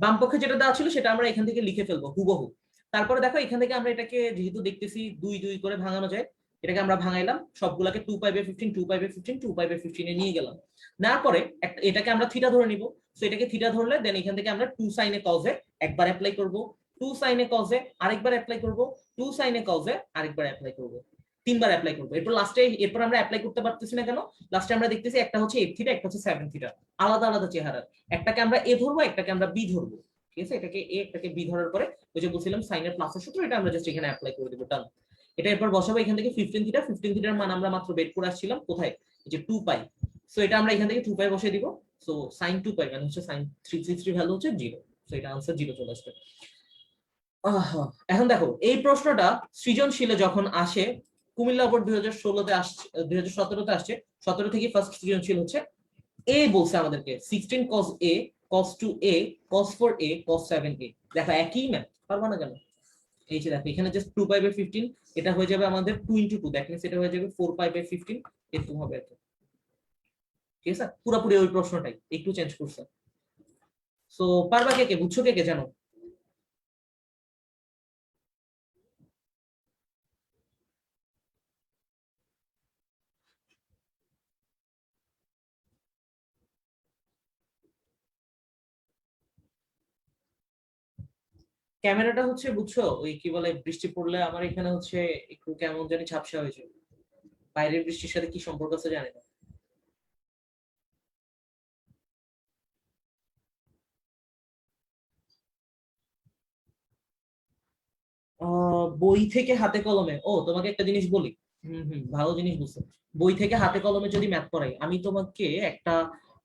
বাম পক্ষে যেটা দেওয়া ছিল সেটা আমরা এখান থেকে লিখে ফেলবো হুবহু। তারপরে দেখো এখান থেকে আমরা এটাকে যেহেতু দেখতেছি 2 করে ভাঙানো যায়, এটাকে আমরা ভাঙাইলাম, সবগুলাকে 2π/15 2π/15 2π/15 এ নিয়ে গেলাম। নেওয়ার পরে এটাকে আমরা থিটা ধরে নিব। সো এটাকে থিটা ধরলে দেন এখান থেকে আমরা 2 sin a cos a একবার অ্যাপ্লাই করব, 2 sin a cos a আরেকবার অ্যাপ্লাই করব, 2 sin a cos a আরেকবার অ্যাপ্লাই করব, 3বার অ্যাপ্লাই করব। এরপর আমরা অ্যাপ্লাই করতে পারতেছি না কেন, লাস্টে আমরা দেখতেছি একটা হচ্ছে 8 থিটা, একটা হচ্ছে 7 থিটা, আলাদা আলাদা চেহারা। একটাকে আমরা এ ধরবো, একটাকে আমরা বি ধরবো। ঠিক আছে, এটাকে এ একটাকে বি ধরার পরে ওই যে বলছিলাম সাইনের প্লাসের সূত্র, এটা আমরা জাস্ট এখানে অ্যাপ্লাই করে দেব, ডান। এটা এরপর বসাবো এখান থেকে 15 থিটা, 15 থিটার মান আমরা মাত্র বের করে আসছিলাম কোথায়, এই যে 2π। সো এটা আমরা এখান থেকে 2π বসিয়ে দিব। সো sin 2π মানে হচ্ছে sin 333 ভ্যালু হচ্ছে 0। সো এটা आंसर 0 চলে আসবে। এখন দেখো এই প্রশ্নটা সৃজনশীলে যখন আসে, কুমিল্লা বোর্ড 2016 তে আসছে, 2017 তে আসছে, 17 থেকে ফার্স্ট সৃজনশীল হচ্ছে। এ বলছে আমাদেরকে 16 cos a cos 2a cos 4a cos 7a, দেখো একই ম্যাথ, পারবা না কেন? এই যে দেখো এখানে জাস্ট 2 পাই বাই 15, এটা হয়ে যাবে আমাদের 2 × 2, দ্যাট মিন্স এটা হয়ে যাবে 4 পাই বাই 15, এরকম হবে এত। ঠিক আছে, পুরোপুরি ওই প্রশ্নটাই একটু চেঞ্জ করছে। সো পারবা কে কে, বুঝছো কে কে জানো? ক্যামেরাটা হচ্ছে বুঝছো ওই কি বলে, বৃষ্টি পড়লে আমার এখানে হচ্ছে একটু কেমন জানি ঝাপসা হয়েছে, বাইরের বৃষ্টির সাথে কি সম্পর্ক আছে জানি না। বই থেকে হাতে কলমে, ও তোমাকে একটা জিনিস বলি। ভালো জিনিস বুঝছো। বই থেকে হাতে কলমে যদি ম্যাথ পড়াই, আমি তোমাকে একটা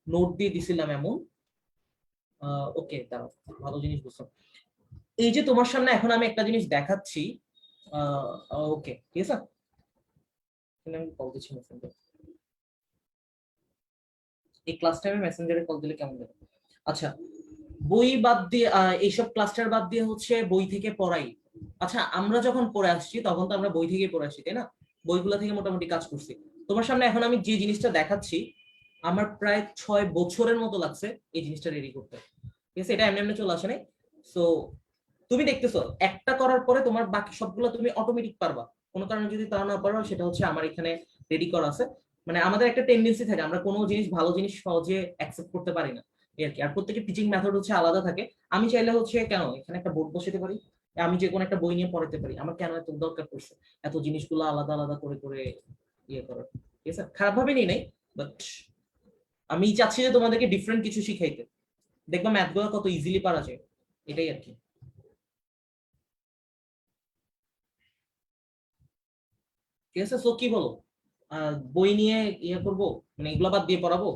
নোট দিয়ে দিছিলাম এমন। ওকে দাঁড়াও, ভালো জিনিস বুঝছো। এই যে তোমার সামনে এখন আমি একটা জিনিস দেখাচ্ছি, ওকে ঠিক আছে, এখানে আমি কল দিচ্ছি মেসেঞ্জার, এই ক্লাস টাইমে মেসেঞ্জারে কল দিলে কেমন দেবে? আচ্ছা, বই বাদ দিয়ে এইসব ক্লাস্টার বাদ দিয়ে হচ্ছে বই থেকে পড়াই। আচ্ছা, আমরা যখন পড়ে আসছি তখন তো আমরা বই থেকে পড়ে আসছি, তাই না? বইগুলা থেকে মোটামুটি কাজ করছি। তোমার সামনে এখন আমি যে জিনিসটা দেখাচ্ছি, আমার প্রায় 6 বছরের মতো লাগছে এই জিনিসটা রেডি করতে। ঠিক আছে, এটা এমনি এমনি চলে আসে নাই। সো তুমি দেখতেছো একটা করার পরে তোমার বাকি সবগুলো তুমি অটোমেটিক পারবা। কোনো কারণে যদি তা না পারো, সেটা হচ্ছে আমার এখানে রেডি করা আছে। মানে আমাদের একটা টেন্ডেন্সি থাকে, আমরা কোনো জিনিস ভালো জিনিস সহজে অ্যাকসেপ্ট করতে পারি না, এই আর কি। আর প্রত্যেকের টিচিং মেথড হচ্ছে আলাদা থাকে। আমি চাইলে হচ্ছে কেন এখানে একটা বোর্ড বসাতে পারি, আমি যে কোনো একটা বই নিয়ে পড়াতে পারি, আমার কেন এত দরকার পড়ছে এত জিনিসগুলো আলাদা আলাদা করে করে ইয়ে করার? ঠিক আছে, খারাপ ভাবে নিই নাই, বাট আমি চাচ্ছি যে তোমাদেরকে ডিফারেন্ট কিছু শিখাইতে। দেখবা ম্যাথ গুলো কত ইজিলি পারা যায়, এটাই আর কি। ঠিক আছে, সো কি বলো, বই নিয়ে ইয়ে করবো, মানে এগুলো বাদ দিয়ে পড়াবো?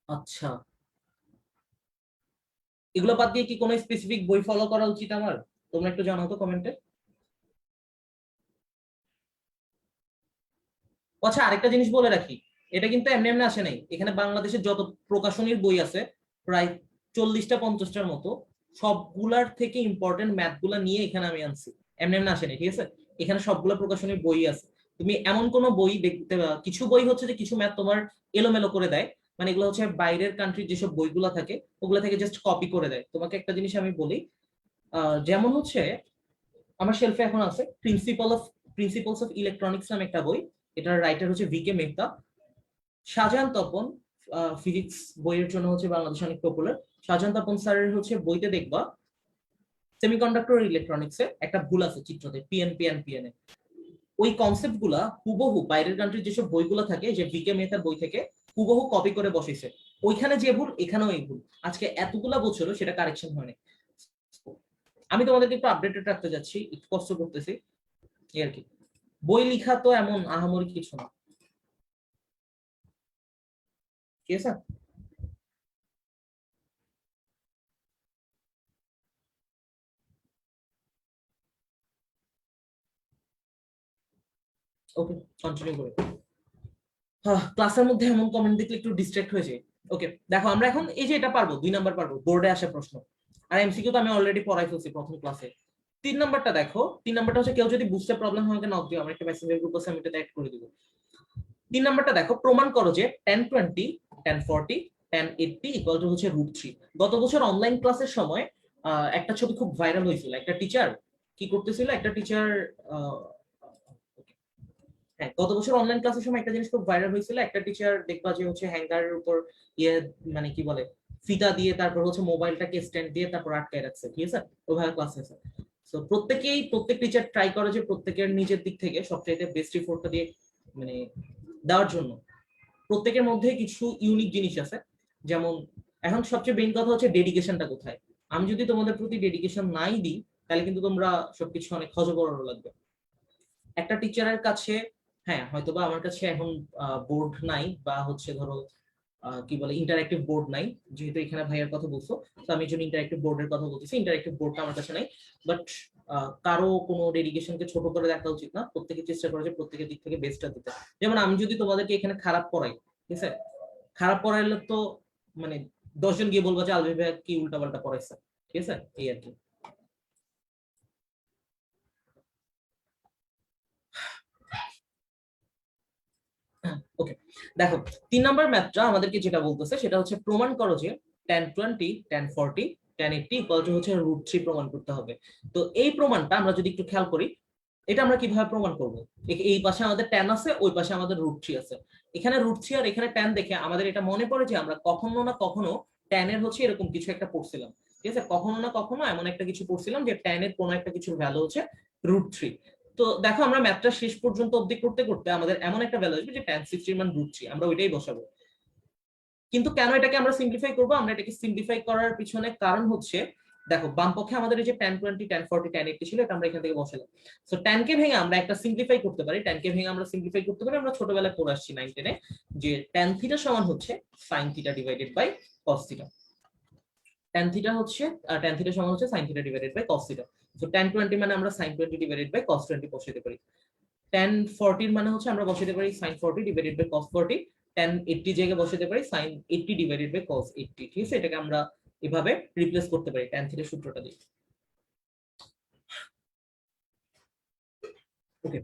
আচ্ছা, এগুলো বাদ দিয়ে কি কোনো স্পেসিফিক বই ফলো করা উচিত আমার? তোমরা একটু জানাও তো কমেন্টে। আচ্ছা, আরেকটা জিনিস বলে রাখি, এটা কিন্তু এমনি এমনি আসে নাই। এখানে বাংলাদেশের যত প্রকাশনীর বই আছে, প্রায় 40টা 50টার মতো, সবগুলার থেকে ইম্পর্টেন্ট ম্যাথ গুলা নিয়ে এখানে আমি আনছি। এমনি এমনি আসে নাই, ঠিক আছে? এখানে সবগুলা প্রকাশনীর বই আছে। তুমি এমন কোন বই দেখতে কিছু বই হচ্ছে যে কিছু ম্যাথ তোমার এলোমেলো করে দেয়, মানে এগুলো হচ্ছে বাইরের কান্ট্রির যেসব বইগুলা থাকে ওগুলা থেকে জাস্ট কপি করে দেয়। তোমাকে একটা জিনিস আমি বলি, যেমন হচ্ছে আমার শেলফে এখন আছে প্রিন্সিপালস অফ ইলেকট্রনিক্স নামে একটা বই। এটার রাইটার হচ্ছে VK মেহতা। শাহজাহান তপন ফিজিক্স বইয়ের জন্য হচ্ছে বাংলাদেশে অনেক পপুলার। শাহজাহান তপন স্যারের হচ্ছে বইতে দেখবা সেমিকন্ডাক্টর ইলেকট্রনিক্সে একটা ভুল আছে চিত্রতে, পিএন এ। ওই কনসেপ্ট গুলা হুবহু বাইরের কান্ট্রির যেসব বইগুলো থাকে, যে VK মেহতার বই থেকে হুবহু কপি করে বসেছে। ওইখানে যে ভুল এখানেও এই ভুল, আজকে এতগুলা বছরও সেটা কারেকশন হয়নি। আমি তোমাদেরকে একটু আপডেটেড রাখতে যাচ্ছি, একটু কষ্ট করতেছি, এই আর কি। বই লেখা তো এমন আহামরি কিছু না, ঠিক আছে? ওকে, কন্টিনিউ করে। ক্লাসের মধ্যে এমন কমেন্ট দেখলে একটু ডিস্ট্রাক্ট হয়ে যায়। ওকে, দেখো আমরা এখন এই যে এটা পারবো, 2 নাম্বার পারবো, বোর্ডে আসা প্রশ্ন। আর MCQ তো আমি অলরেডি পড়াই ফেলছি প্রথম ক্লাসে। 3 নাম্বারটা দেখো, 3 নাম্বারটা হচ্ছে কেউ যদি বুঝতে প্রবলেম হয় আমাকে নক দিও, আমার একটা মেসেঞ্জার গ্রুপ আছে, আমি এটা অ্যাড করে দিব। 3 নাম্বারটা দেখো, প্রমাণ করো যে tan 20 tan 40 tan 80 equal to হচ্ছে √3। গত বছর অনলাইন ক্লাসের সময় একটা ছবি খুব ভাইরাল হয়েছিল। একটা টিচার কি করতেছিল, একটা টিচার, হ্যাঁ, গত বছর অনলাইন ক্লাসের সময় একটা জিনিস খুব ভাইরাল হয়েছিল। একটা টিচার দেখবা যে হচ্ছে হ্যাঙ্গারের উপর ইয়ে, মানে কি বলে, ফিতা দিয়ে তারপর হচ্ছে মোবাইলটাকে স্ট্যান্ড দিয়ে তারপর আটকায় রাখছে, ঠিক আছে? ওইভাবে ক্লাস হয়েছে। তো প্রত্যেক টিচার ট্রাই করে যে প্রত্যেকের নিজের দিক থেকে সবচাইতে বেস্ট এফোর্টটা দিয়ে মানে দেওয়ার জন্য। প্রত্যেকের মধ্যে কিছু ইউনিক জিনিস আছে, যেমন এখন সবচেয়ে মেইন কথা হচ্ছে ডেডিকেশনটা কোথায়। আমি যদি তোমাদের প্রতি ডেডিকেশন নাই দিই, তাহলে কিন্তু তোমরা সবকিছু অনেক হজবরল লাগবে। একটা টিচারের কাছে, হ্যাঁ হয়তোবা আমার কাছে এখন বোর্ড নাই, বা হচ্ছে ধরো কি বলে ইন্টারঅ্যাক্টিভ বোর্ড নাই, যেহেতু এখানে ভাইয়ার কথা বলছো, তো আমি জন্য ইন্টারঅ্যাক্টিভ বোর্ডের কথা বলতেছি। ইন্টারঅ্যাক্টিভ বোর্ডটা আমার কাছে নাই, বাট কারো কোনো ডেডিকেশনকে ছোট করে দেখা উচিত না, প্রত্যেকে চেষ্টা করে যে প্রত্যেকের দিক থেকে বেস্টটা দিতে। যেমন আমি যদি তোমাদেরকে এখানে খারাপ পড়াই, ঠিক আছে, খারাপ পড়াইলে তো মানে 10 জন গিয়ে বলবো যে আলবি ভাইয়া কি উল্টাপাল্টা পড়াইছে, ঠিক আছে, এই আর কি। ওকে, দেখো 3 নম্বর ম্যাথটা আমাদেরকে যেটা বলতেছে সেটা হচ্ছে প্রমাণ করো যে tan 20 tan 40 tan 80 equal to হচ্ছে √3 প্রমাণ করতে হবে। তো এই প্রমাণটা আমরা যদি একটু খেয়াল করি, এটা আমরা কিভাবে প্রমাণ করব? এই পাশে আমাদের tan আছে, ওই পাশে আমাদের √3 আছে। এখানে √3 আর এখানে tan দেখে আমাদের এটা মনে পড়ে যে আমরা কখনো না কখনো tan এর হচ্ছে এরকম কিছু একটা পড়ছিলাম, ঠিক আছে, কখনো না কখনো এমন একটা কিছু পড়ছিলাম যে tan এর কোনো একটা কিছুর ভ্যালু হচ্ছে √3। তো দেখো আমরা ম্যাথটা শেষ পর্যন্ত অবধি করতে করতে আমাদের এমন একটা ভ্যালু আসবে যে tan 60 এর মান √3, আমরা ওইটাই বসাবো। কিন্তু কেন এটাকে আমরা সিম্পলিফাই করব? আমরা এটাকে সিম্পলিফাই করার পিছনে কারণ হচ্ছে, দেখো বাম পক্ষে আমাদের এই যে tan 20 tan 40 tan 80 ছিল, এটা আমরা এখান থেকে বসালাম। সো tan কে ভেঙে আমরা একটা সিম্পলিফাই করতে পারি, tan কে ভেঙে আমরা সিম্পলিফাই করতে পারি। আমরা ছোটবেলায় পড়ে আসছি 9 10 এ যে tan থিটা সমান হচ্ছে sin theta divided by cos theta. tan theta হচ্ছে tan থিটা সমান হচ্ছে sin theta divided by cos theta. So tan 20 মানে আমরা sin 20 ডিভাইডেড বাই cos 20 বসাতে পারি। tan 40 এর মানে হচ্ছে আমরা বসাতে পারি sin 40 divided by cos 40। tan 80 জায়গায় বসাতে পারি sin 80 ডিভাইডেড বাই cos 80, ঠিক আছে, এটাকে আমরা এভাবে রিপ্লেস করতে পারি tan থিটার সূত্রটা দিয়ে। ওকে,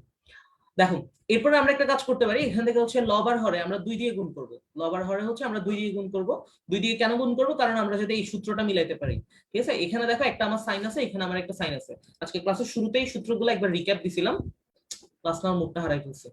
দেখো এরপরে আমরা একটা কাজ করতে পারি, এখান থেকে হচ্ছে লব আর হরে আমরা 2 দিয়ে গুণ করব। লব আর হরে হচ্ছে আমরা 2 দিয়ে গুণ করব। 2 দিয়ে কেন গুণ করব? কারণ আমরা যাতে এই সূত্রটা মিলাইতে পারি, ঠিক আছে। এখানে দেখো একটা আমার সাইন আছে, এখানে আমার একটা সাইন আছে। আজকে ক্লাসের শুরুতেই সূত্রগুলো একবার রিক্যাপ দিছিলাম, ক্লাস নাও মুখটা হারাই ফেলছে।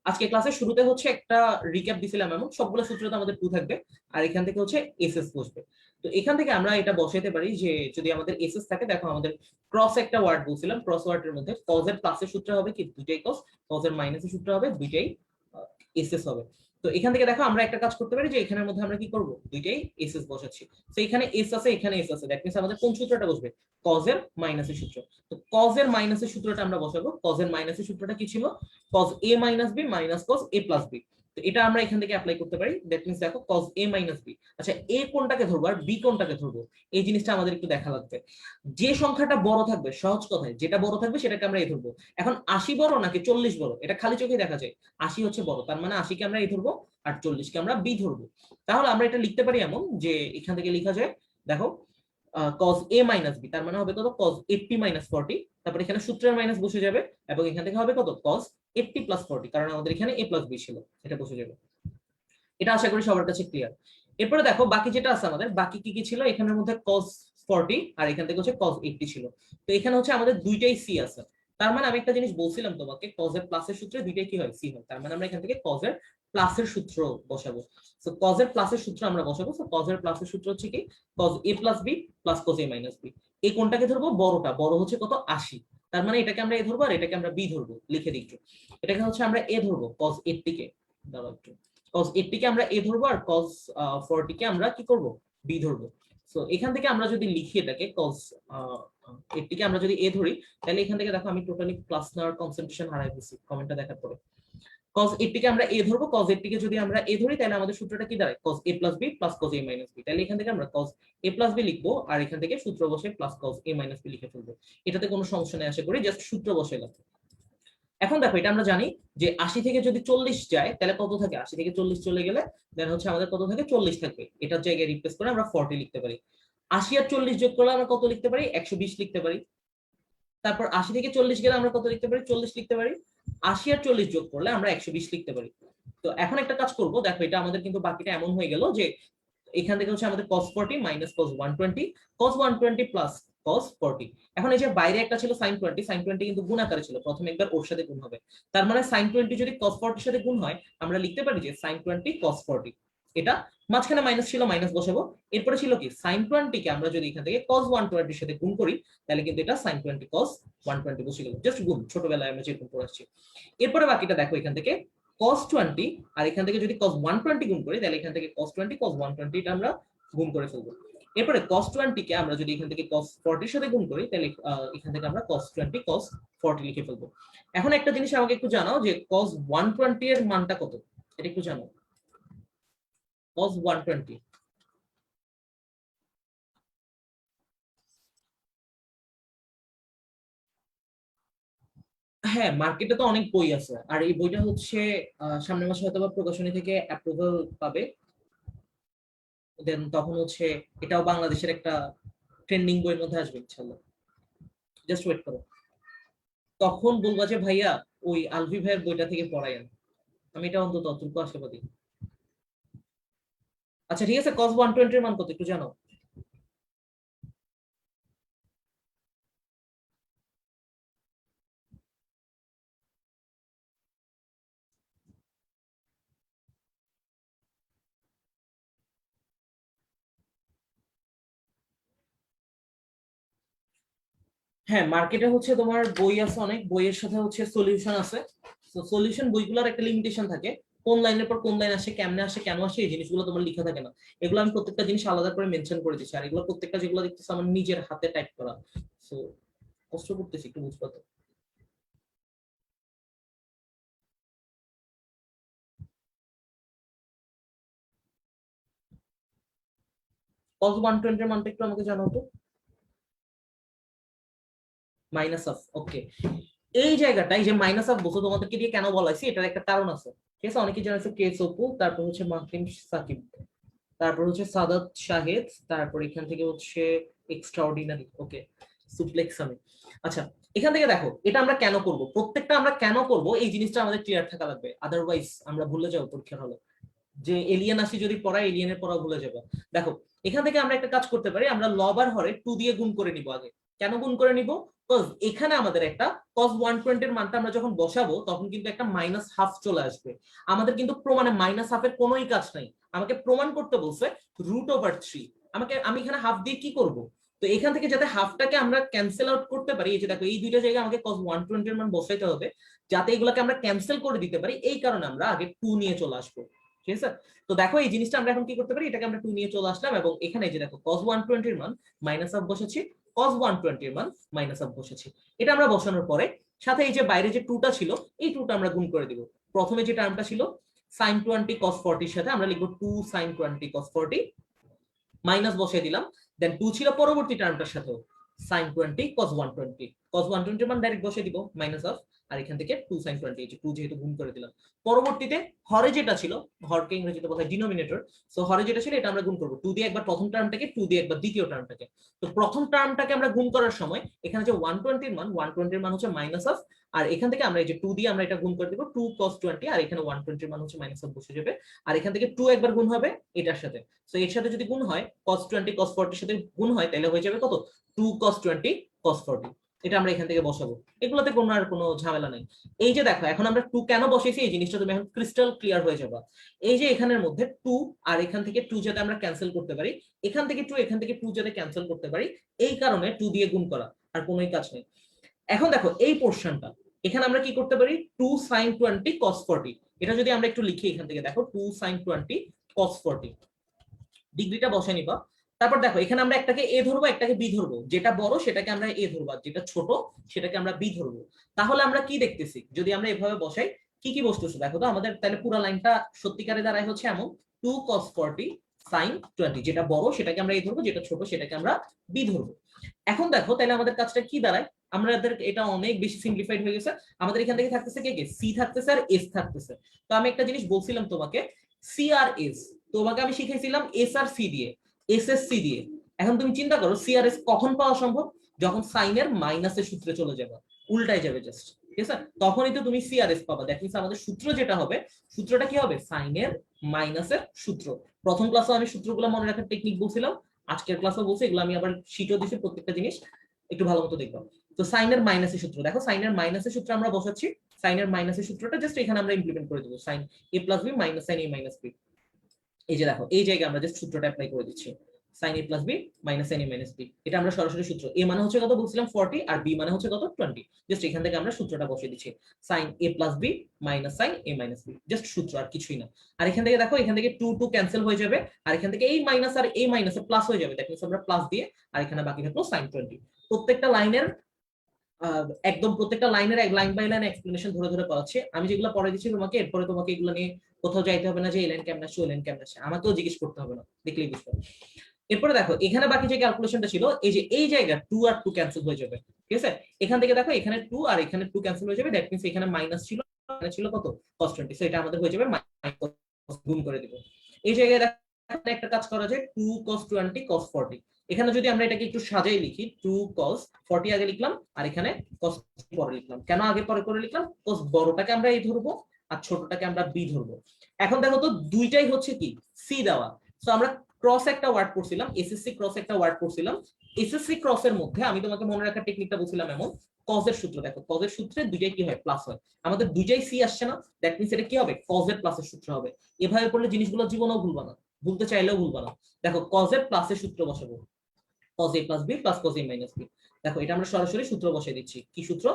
আজকে ক্লাসের শুরুতে হচ্ছে একটা রিক্যাপ দিছিলাম, এমন সবগুলো সূত্র তো আমাদের 2 থাকবে, আর এখান থেকে হচ্ছে এসএস বসবে। তো এখান থেকে আমরা এটা বসাইতে পারি যে যদি আমাদের এসএস থাকে, দেখো আমাদের ক্রস একটা ওয়ার্ড বলছিলাম, ক্রস ওয়ার্ডের মধ্যে cos এর প্লাসের সূত্র হবে কি দুইটাই cos, cos এর মাইনাসের সূত্র হবে দুইটাই এসএস হবে। তো এখান থেকে দেখো আমরা একটা কাজ করতে পারি যে এখানের মধ্যে আমরা কি করব, দুইটাই এসএস বসাচ্ছি। তো এখানে এস আছে, এখানে এস আছে, দ্যাট মিন্স আমাদের কোন সূত্রটা বসবে? cos এর মাইনাসের সূত্র। তো cos এর মাইনাসের সূত্রটা আমরা বসাবো। cos এর মাইনাসের সূত্রটা কি ছিল? cos a minus b minus cos a plus b। তো এটা আমরা এখান থেকে অ্যাপ্লাই করতে পারি, দ্যাট মিন্স দেখো cos a minus b। আচ্ছা, a কোনটাকে ধরবো আর b কোনটাকে ধরবো, এই জিনিসটা আমাদের একটু দেখা লাগবে। যে সংখ্যাটা বড় থাকবে, সহজ কথায় যেটা বড় থাকবে সেটাকে আমরা a ধরবো। এখন 80 বড় নাকি 40 বড়, এটা খালি চোখে দেখা যায়। 80 হচ্ছে বড়, তার মানে 80 কে আমরা a ধরবো আর 40 কে আমরা b ধরবো। তাহলে আমরা এটা লিখতে পারি এমন যে এখান থেকে লেখা যায়, দেখো cos a minus b, তার মানে হবে কত? cos 80 minus 40। তারপর এখানে সূত্রের মাইনাস বসে যাবে এবং এখান থেকে হবে কত? cos 80 plus 40, কারণ আমাদের এখানে a plus b ছিল, এটা বসে যাবে। এটা আশা করি সবার কাছে ক্লিয়ার। এরপরে দেখো বাকি যেটা আছে আমাদের, বাকি কি কি ছিল? এখানের মধ্যে cos 40 আর এখান থেকে হচ্ছে cos 80 ছিল। তো এখানে হচ্ছে আমাদের দুইটাই c আছে। তার মানে আমি একটা জিনিস বলছিলাম তোমাকে, cos এর প্লাসের সূত্রে দুইটাই কি হয়? c হয়। তার মানে আমরা এখান থেকে cos এর প্লাসের সূত্র বসাবো। সো cos এর প্লাসের সূত্র আমরা বসাবো। সো cos এর প্লাসের সূত্র হচ্ছে কি? cos a plus b plus cos a minus b। এই কোনটাকে ধরবো? বড়টা। বড় হচ্ছে কত? 80। তার মানে এটাকে আমরা a ধরবো আর এটাকে আমরা b ধরবো। লিখে দিই একটু, এটাকে হচ্ছে আমরা a ধরবো, cos 80 কে দাঁড়াও একটু, cos 80 কে আমরা a ধরবো আর cos 40 কে আমরা কি করব? b ধরবো। সো এখান থেকে আমরা যদি লিখি এটাকে cos 80 কে আমরা যদি a ধরি, তাহলে এখান থেকে দেখো আমি টোটালি ক্লাস নেওয়ার কনসেন্ট্রেশন হারাই ফেলছি কমেন্টটা দেখার পরে। cos 80 কে আমরা a ধরবো, cos 80 কে যদি আমরা a ধরি তাহলে আমাদের সূত্রটা কি দাঁড়ায়? cos a plus b plus cos a minus b। তাহলে এখান থেকে আমরা cos a plus b লিখবো আর এখান থেকে সূত্র বসে plus cos a minus b লিখে ফেলবো। এটাতে কোনো সমস্যা নেই আশা করি, জাস্ট সূত্র বসাইলাম। এখন দেখো এটা আমরা জানি যে 80 থেকে যদি 40 যায় তাহলে কত থাকে? 80 থেকে 40 চলে গেলে দেন হচ্ছে আমাদের কত থাকে? 40 থাকবে। এটার জায়গায় রিপ্লেস করে আমরা 40 লিখতে পারি। 80 আর 40 যোগ করলে আমরা কত লিখতে পারি? 120 লিখতে পারি। তারপর 80 থেকে 40 গেলে আমরা কত লিখতে পারি? 40 লিখতে পারি। 80 আর 40 যোগ করলে আমরা 120 লিখতে পারি। তো এখন একটা কাজ করব, দেখো এটা আমাদের কিন্তু বাকিটা এমন হয়ে গেল যে এখান থেকে হচ্ছে আমাদের cos 40 minus cos 120, cos 120 plus cos 40। এখন এই যে বাইরে একটা ছিল sin 20, sin 20 কিন্তু গুণ আকারে ছিল, প্রথমে একবার ওর সাথে গুণ হবে। তার মানে sin 20 যদি cos 40 এর সাথে গুণ হয়, আমরা লিখতে পারি যে sin 20 cos 40। এটা মাঝখানে মাইনাস ছিল, মাইনাস বসাবো। এরপরে ছিল কি? sin 20 কে আমরা যদি এখান থেকে cos 120 এর সাথে গুণ করি, তাহলে কিন্তু এটা sin 20 cos 120 বসে গেল, জাস্ট গুণ, ছোটবেলায় আমরা যেরকম পড়ে আসছি। এরপরে বাকিটা দেখো, এখান থেকে cos 20 আর এখান থেকে যদি cos 120 গুণ করি, তাহলে এখান থেকে cos 20 cos 120 এটা আমরা গুণ করে ফেলবো। এরপরে cos 20 কে আমরা যদি এখান থেকে cos 40 এর সাথে গুণ করি, তাহলে এখান থেকে আমরা cos 20 cos 40 লিখে ফেলবো। এখন একটা জিনিস আমাকে একটু জানাও যে cos 120 এর মানটা কত, এটা একটু জানাও। cos 120। হ্যাঁ, মার্কেটে তো অনেক বই আছে, আর এই বইটা হচ্ছে সামনের মাসে হয়তো বা প্রকাশনী থেকে অ্যাপ্রুভাল পাবে। দেন তখন হচ্ছে এটাও বাংলাদেশের একটা ট্রেন্ডিং বইয়ের মধ্যে আসবে ইনশাল্লাহ। জাস্ট ওয়েট করো, তখন বলবা যে ভাইয়া ওই আলভি ভাইয়ের বইটা থেকে পড়ায়েন। আমি এটা অন্তত অতটুকু আশাবাদী। আচ্ছা ঠিক আছে, cos 120 এর মান কত একটু জানো? হ্যাঁ, মার্কেটে হচ্ছে তোমার বই আছে অনেক, বইয়ের সাথে হচ্ছে সলিউশন আছে। তো সলিউশন বইগুলোর একটা লিমিটেশন থাকে, কোন লাইনের পর কোন লাইন আসে, কেমনে আসে, কেন আসে, এই জিনিসগুলো তোমার লেখা থাকে না। এগুলো আমি প্রত্যেকটা জিনিস আলাদা করে মেনশন করে দিচ্ছি, আর এগুলো প্রত্যেকটা যেগুলো দেখতেছি আমার নিজের হাতে টাইপ করা। সো কষ্ট করতেছি একটু বুঝবা তো। cos 120 এর মানটা একটু আমাকে জানাও তো। মাইনাস অফ, ওকে। এই জায়গাটাই যে মাইনাস অফ বলছো তোমাদেরকে দিয়ে কেন বলা হয়েছে, এটার একটা কারণ আছে। ঠিক আছে, অনেকে জানাচ্ছে কে সপু, তারপর হচ্ছে মাহফিন সাকিব, তারপর হচ্ছে সাদাত শাহেদ, তারপর এখান থেকে হচ্ছে এক্সট্রাঅর্ডিনারি, ওকে, সুপ্লেক্স আমি। আচ্ছা, এখান থেকে দেখো এটা আমরা কেন করব, প্রত্যেকটা আমরা কেন করব এই জিনিসটা আমাদের ক্লিয়ার থাকা লাগবে, আদারওয়াইজ আমরা ভুলে যাবো পরীক্ষার হলে। যে এলিয়েন আসি যদি পড়া, এলিয়েনের পড়া ভুলে যাবো। দেখো, এখান থেকে আমরা একটা কাজ করতে পারি, আমরা লব আর হরে 2 দিয়ে গুণ করে নিব আগে। কেন গুণ করে নিব? কজ এখানে আমাদের একটা cos 120 এর মানটা আমরা যখন বসাবো তখন কিন্তু একটা মাইনাস হাফ চলে আসবে। আমাদের কিন্তু প্রমাণে মাইনাস হাফের কোনোই কাজ নাই, আমাকে প্রমাণ করতে বলছে √3। আমি এখানে হাফ দিয়ে কি করব? তো এখান থেকে যাতে হাফটাকে আমরা ক্যান্সেল আউট করতে পারি, এই যে দেখো এই দুইটা জায়গায় আমাকে cos 120 এর মান বসাইতে হবে, যাতে এগুলোকে আমরা ক্যান্সেল করে দিতে পারি, এই কারণে আমরা আগে 2 নিয়ে চলে আসবো। ঠিক আছে, তো দেখো এই জিনিসটা আমরা এখন কি করতে পারি, এটাকে আমরা 2 নিয়ে চলে আসলাম, এবং এখানে যে দেখো cos 120 এর মান মাইনাস অফ বসেছি, cos 120 এর মান মাইনাস অফ বসেছি। এটা আমরা বসানোর পরে সাথে এই যে বাইরে যে 2টা ছিল, এই 2টা আমরা গুণ করে দিব। প্রথমে যে টার্মটা ছিল sin 20 cos 40 এর সাথে আমরা লিখবো 2 sin 20 cos 40, মাইনাস বসিয়ে দিলাম। দেন 2 ছিল পরবর্তী টার্মটার সাথেও, sin 20 cos 120, cos 120 এর মান ডাইরেক্ট বসিয়ে দিব মাইনাস অফ, আর এখান থেকে 2 sin 20, এই যে 2 যেহেতু গুণ করে দিলাম। পরবর্তীতে হরে যেটা ছিল, হরকে ইংরেজিতে বলা হয় ডিনোমিনেটর, সো হরে যেটা ছিল এটা আমরা গুণ করব 2 দিয়ে একবার প্রথম টার্মটাকে, 2 দিয়ে একবার দ্বিতীয় টার্মটাকে। তো প্রথম টার্মটাকে আমরা গুণ করার সময় এখানে যে 120 এর মান, 120 এর মান হচ্ছে মাইনাস অফ, আর এখান থেকে আমরা এই যে 2 দিয়ে আমরা এটা গুণ করে দেব 2 cos 20, আর এখানে 120 এর মান হচ্ছে মাইনাস অফ বসে যাবে, আর এখান থেকে 2 একবার গুণ হবে এটার সাথে। তো এর সাথে যদি গুণ হয় cos 20 cos 40 এর সাথে গুণ হয়, তাহলে হয়ে যাবে কত, 2 cos 20 cos 40। এটা আমরা এখান থেকে বসাবো, এগুলোতে কোনো আর কোনো ঝামেলা নাই। এই যে দেখো এখন আমরা 2 কেন বসেছি, এই জিনিসটা তুমি এখন ক্রিস্টাল ক্লিয়ার হয়ে যাবে। এই যে এখানের মধ্যে 2, আর এখান থেকে 2 যাতে আমরা ক্যান্সেল করতে পারি, এখান থেকে 2, এখান থেকে 2 যাতে ক্যান্সেল করতে পারি, এই কারণে 2 দিয়ে গুণ করা, আর কোনোই কাজ নেই। এখন দেখো এই পোর্শনটা, এখানে আমরা কি করতে পারি, 2 sin 20 cos 40, এটা যদি আমরা একটু লিখি এখান থেকে, দেখো 2 sin 20 cos 40, ডিগ্রিটা বসে নিবা। তারপর দেখো এখানে আমরা একটাকে এ ধরবো, একটাকে বি ধরবো, যেটা বড় সেটাকে আমরা এ ধরবো, আর যেটা ছোট সেটাকে আমরা বি ধরবো। তাহলে আমরা কি দেখতেছি, যদি আমরা এভাবে বসাই কি কি বসতেছে দেখো তো আমাদের, তাহলে পুরো লাইনটা সত্যিকারে দাঁড়ায় হচ্ছে এমন, 2 cos 40 sin 20, যেটা বড় সেটাকে আমরা এ ধরবো, যেটা ছোট সেটাকে আমরা বি ধরবো। এখন দেখো তাহলে আমাদের কাজটা কি দাঁড়ায়, আমাদের এটা অনেক বেশি সিম্পলিফাইড হয়ে গেছে। আমাদের এখান থেকে থাকতেছে কে কে, সি থাকতেছে আর এস থাকতেছে। তো আমি একটা জিনিস বলছিলাম তোমাকে, সি আর এস, তোমাকে আমি শিখাইছিলাম এস আর সি দিয়ে, এস এস সি দিয়ে। এখন তুমি চিন্তা করো সি আর এস কখন পাওয়া সম্ভব, যখন সাইনের মাইনাসের সূত্রে চলে যাবে, উল্টাই যাবে জাস্ট। ঠিক আছে, তখনই তো তুমি সি আর এস পাবা। দ্যাট মিন্স আমাদের সূত্র যেটা হবে, সূত্রটা কি হবে, সাইনের মাইনাসের সূত্র। প্রথম ক্লাসে আমি সূত্রগুলো মনে রাখার টেকনিক বলছিলাম, আজকের ক্লাসে বলছি, এগুলো আমি আবার শিটও দিছি, প্রত্যেকটা জিনিস একটু ভালো মতো দেখবো। তো সাইনের মাইনাসের সূত্র, দেখো সাইনের মাইনাসের সূত্র আমরা বসাচ্ছি, সাইনের মাইনাসের সূত্রটা জাস্ট এখানে আমরা ইমপ্লিমেন্ট করে দেবো, সাইন এ প্লাস বি মাইনাস সাইন এ মাইনাস বি। এই যে দেখো এই জায়গায় আমরা জাস্ট সূত্রটা অ্যাপ্লাই করে দিচ্ছি, sin a plus b minus sin a minus b। এটা আমরা সরাসরি সূত্র, a মানে হচ্ছে কত বলছিলাম 40, আর b মানে হচ্ছে কত 20, জাস্ট এখান থেকে আমরা সূত্রটা বসিয়ে দিচ্ছি, sin a plus b minus sin a minus b, just সূত্র আর কিছুই না। আর এখান থেকে দেখো এখান থেকে 2 2 ক্যান্সেল হয়ে যাবে, আর এখান থেকে এই মাইনাস আর এই মাইনাসে প্লাস হয়ে যাবে, দ্যাট মিন্স আমরা প্লাস দিয়ে, আর এখানে বাকি থাকলো sin 20। প্রত্যেকটা লাইনের একদম প্রত্যেকটা লাইনের লাইন বাই লাইন এক্সপ্লেনেশন ধরে ধরে করাচ্ছে। আমি যেগুলো পড়ে দিচ্ছি তোমাকে, এরপরে তোমাকে এগুলো নিয়ে কোথাও যাইতে হবে না যে এই লাইন কেমন আসছে ওই লাইন কেমন আসছে, আমাকেও জিজ্ঞেস করতে হবে না, দেখলেই বুঝতে হবে। এরপরে দেখো এখানে বাকি যে ক্যালকুলেশনটা ছিল, এই যে এই জায়গা 2 আর 2 ক্যান্সেল হয়ে যাবে, ঠিক আছে। এখান থেকে দেখো এখানে 2 আর এখানে 2 ক্যান্সেল হয়ে যাবে, দ্যাট মিন্স এখানে মাইনাস ছিল, এখানে ছিল কত cos 20, সো এটা আমাদের হয়ে যাবে গুণ করে দিব। এই জায়গায় দেখো একটা কাজ করা যায়, 2 cos 20 cos 40, এখানে যদি আমরা এটাকে একটু সাজাই লিখি, 2 cos 40 আগে লিখলাম আর এখানে cos পরে লিখলাম। কেন আগে পরে করে লিখলাম? cos বড়টাকে আমরা এই ধরবো আর ছোটটাকে আমরা বি ধরবো। এখন দেখো তো দুইটাই হচ্ছে কি সি দেওয়া, সো আমরা ক্রস একটা ওয়ার্ড করছিলাম, এসএসসি ক্রস একটা ওয়ার্ড করছিলাম। এসএসসি ক্রস এর মধ্যে আমি তোমাকে মনে রাখার টেকনিকটা বলছিলাম এমন, কজ এর সূত্র দেখো, কজ এর সূত্রে দুইটাই কি হয় প্লাস হয়, আমাদের দুইটাই সি আসছে না, দ্যাট মিন্স এটা কি হবে কজ এর প্লাসের সূত্র হবে। এভাবে করলে জিনিসগুলো জীবনেও ভুলবা না, ভুলতে চাইলেও ভুলবা না। দেখো কজ এর প্লাসের সূত্র বসাবো, cos a plus b plus cos a minus b। দেখো এটা আমরা সরাসরি সূত্র বসিয়ে দিচ্ছি, কি সূত্র?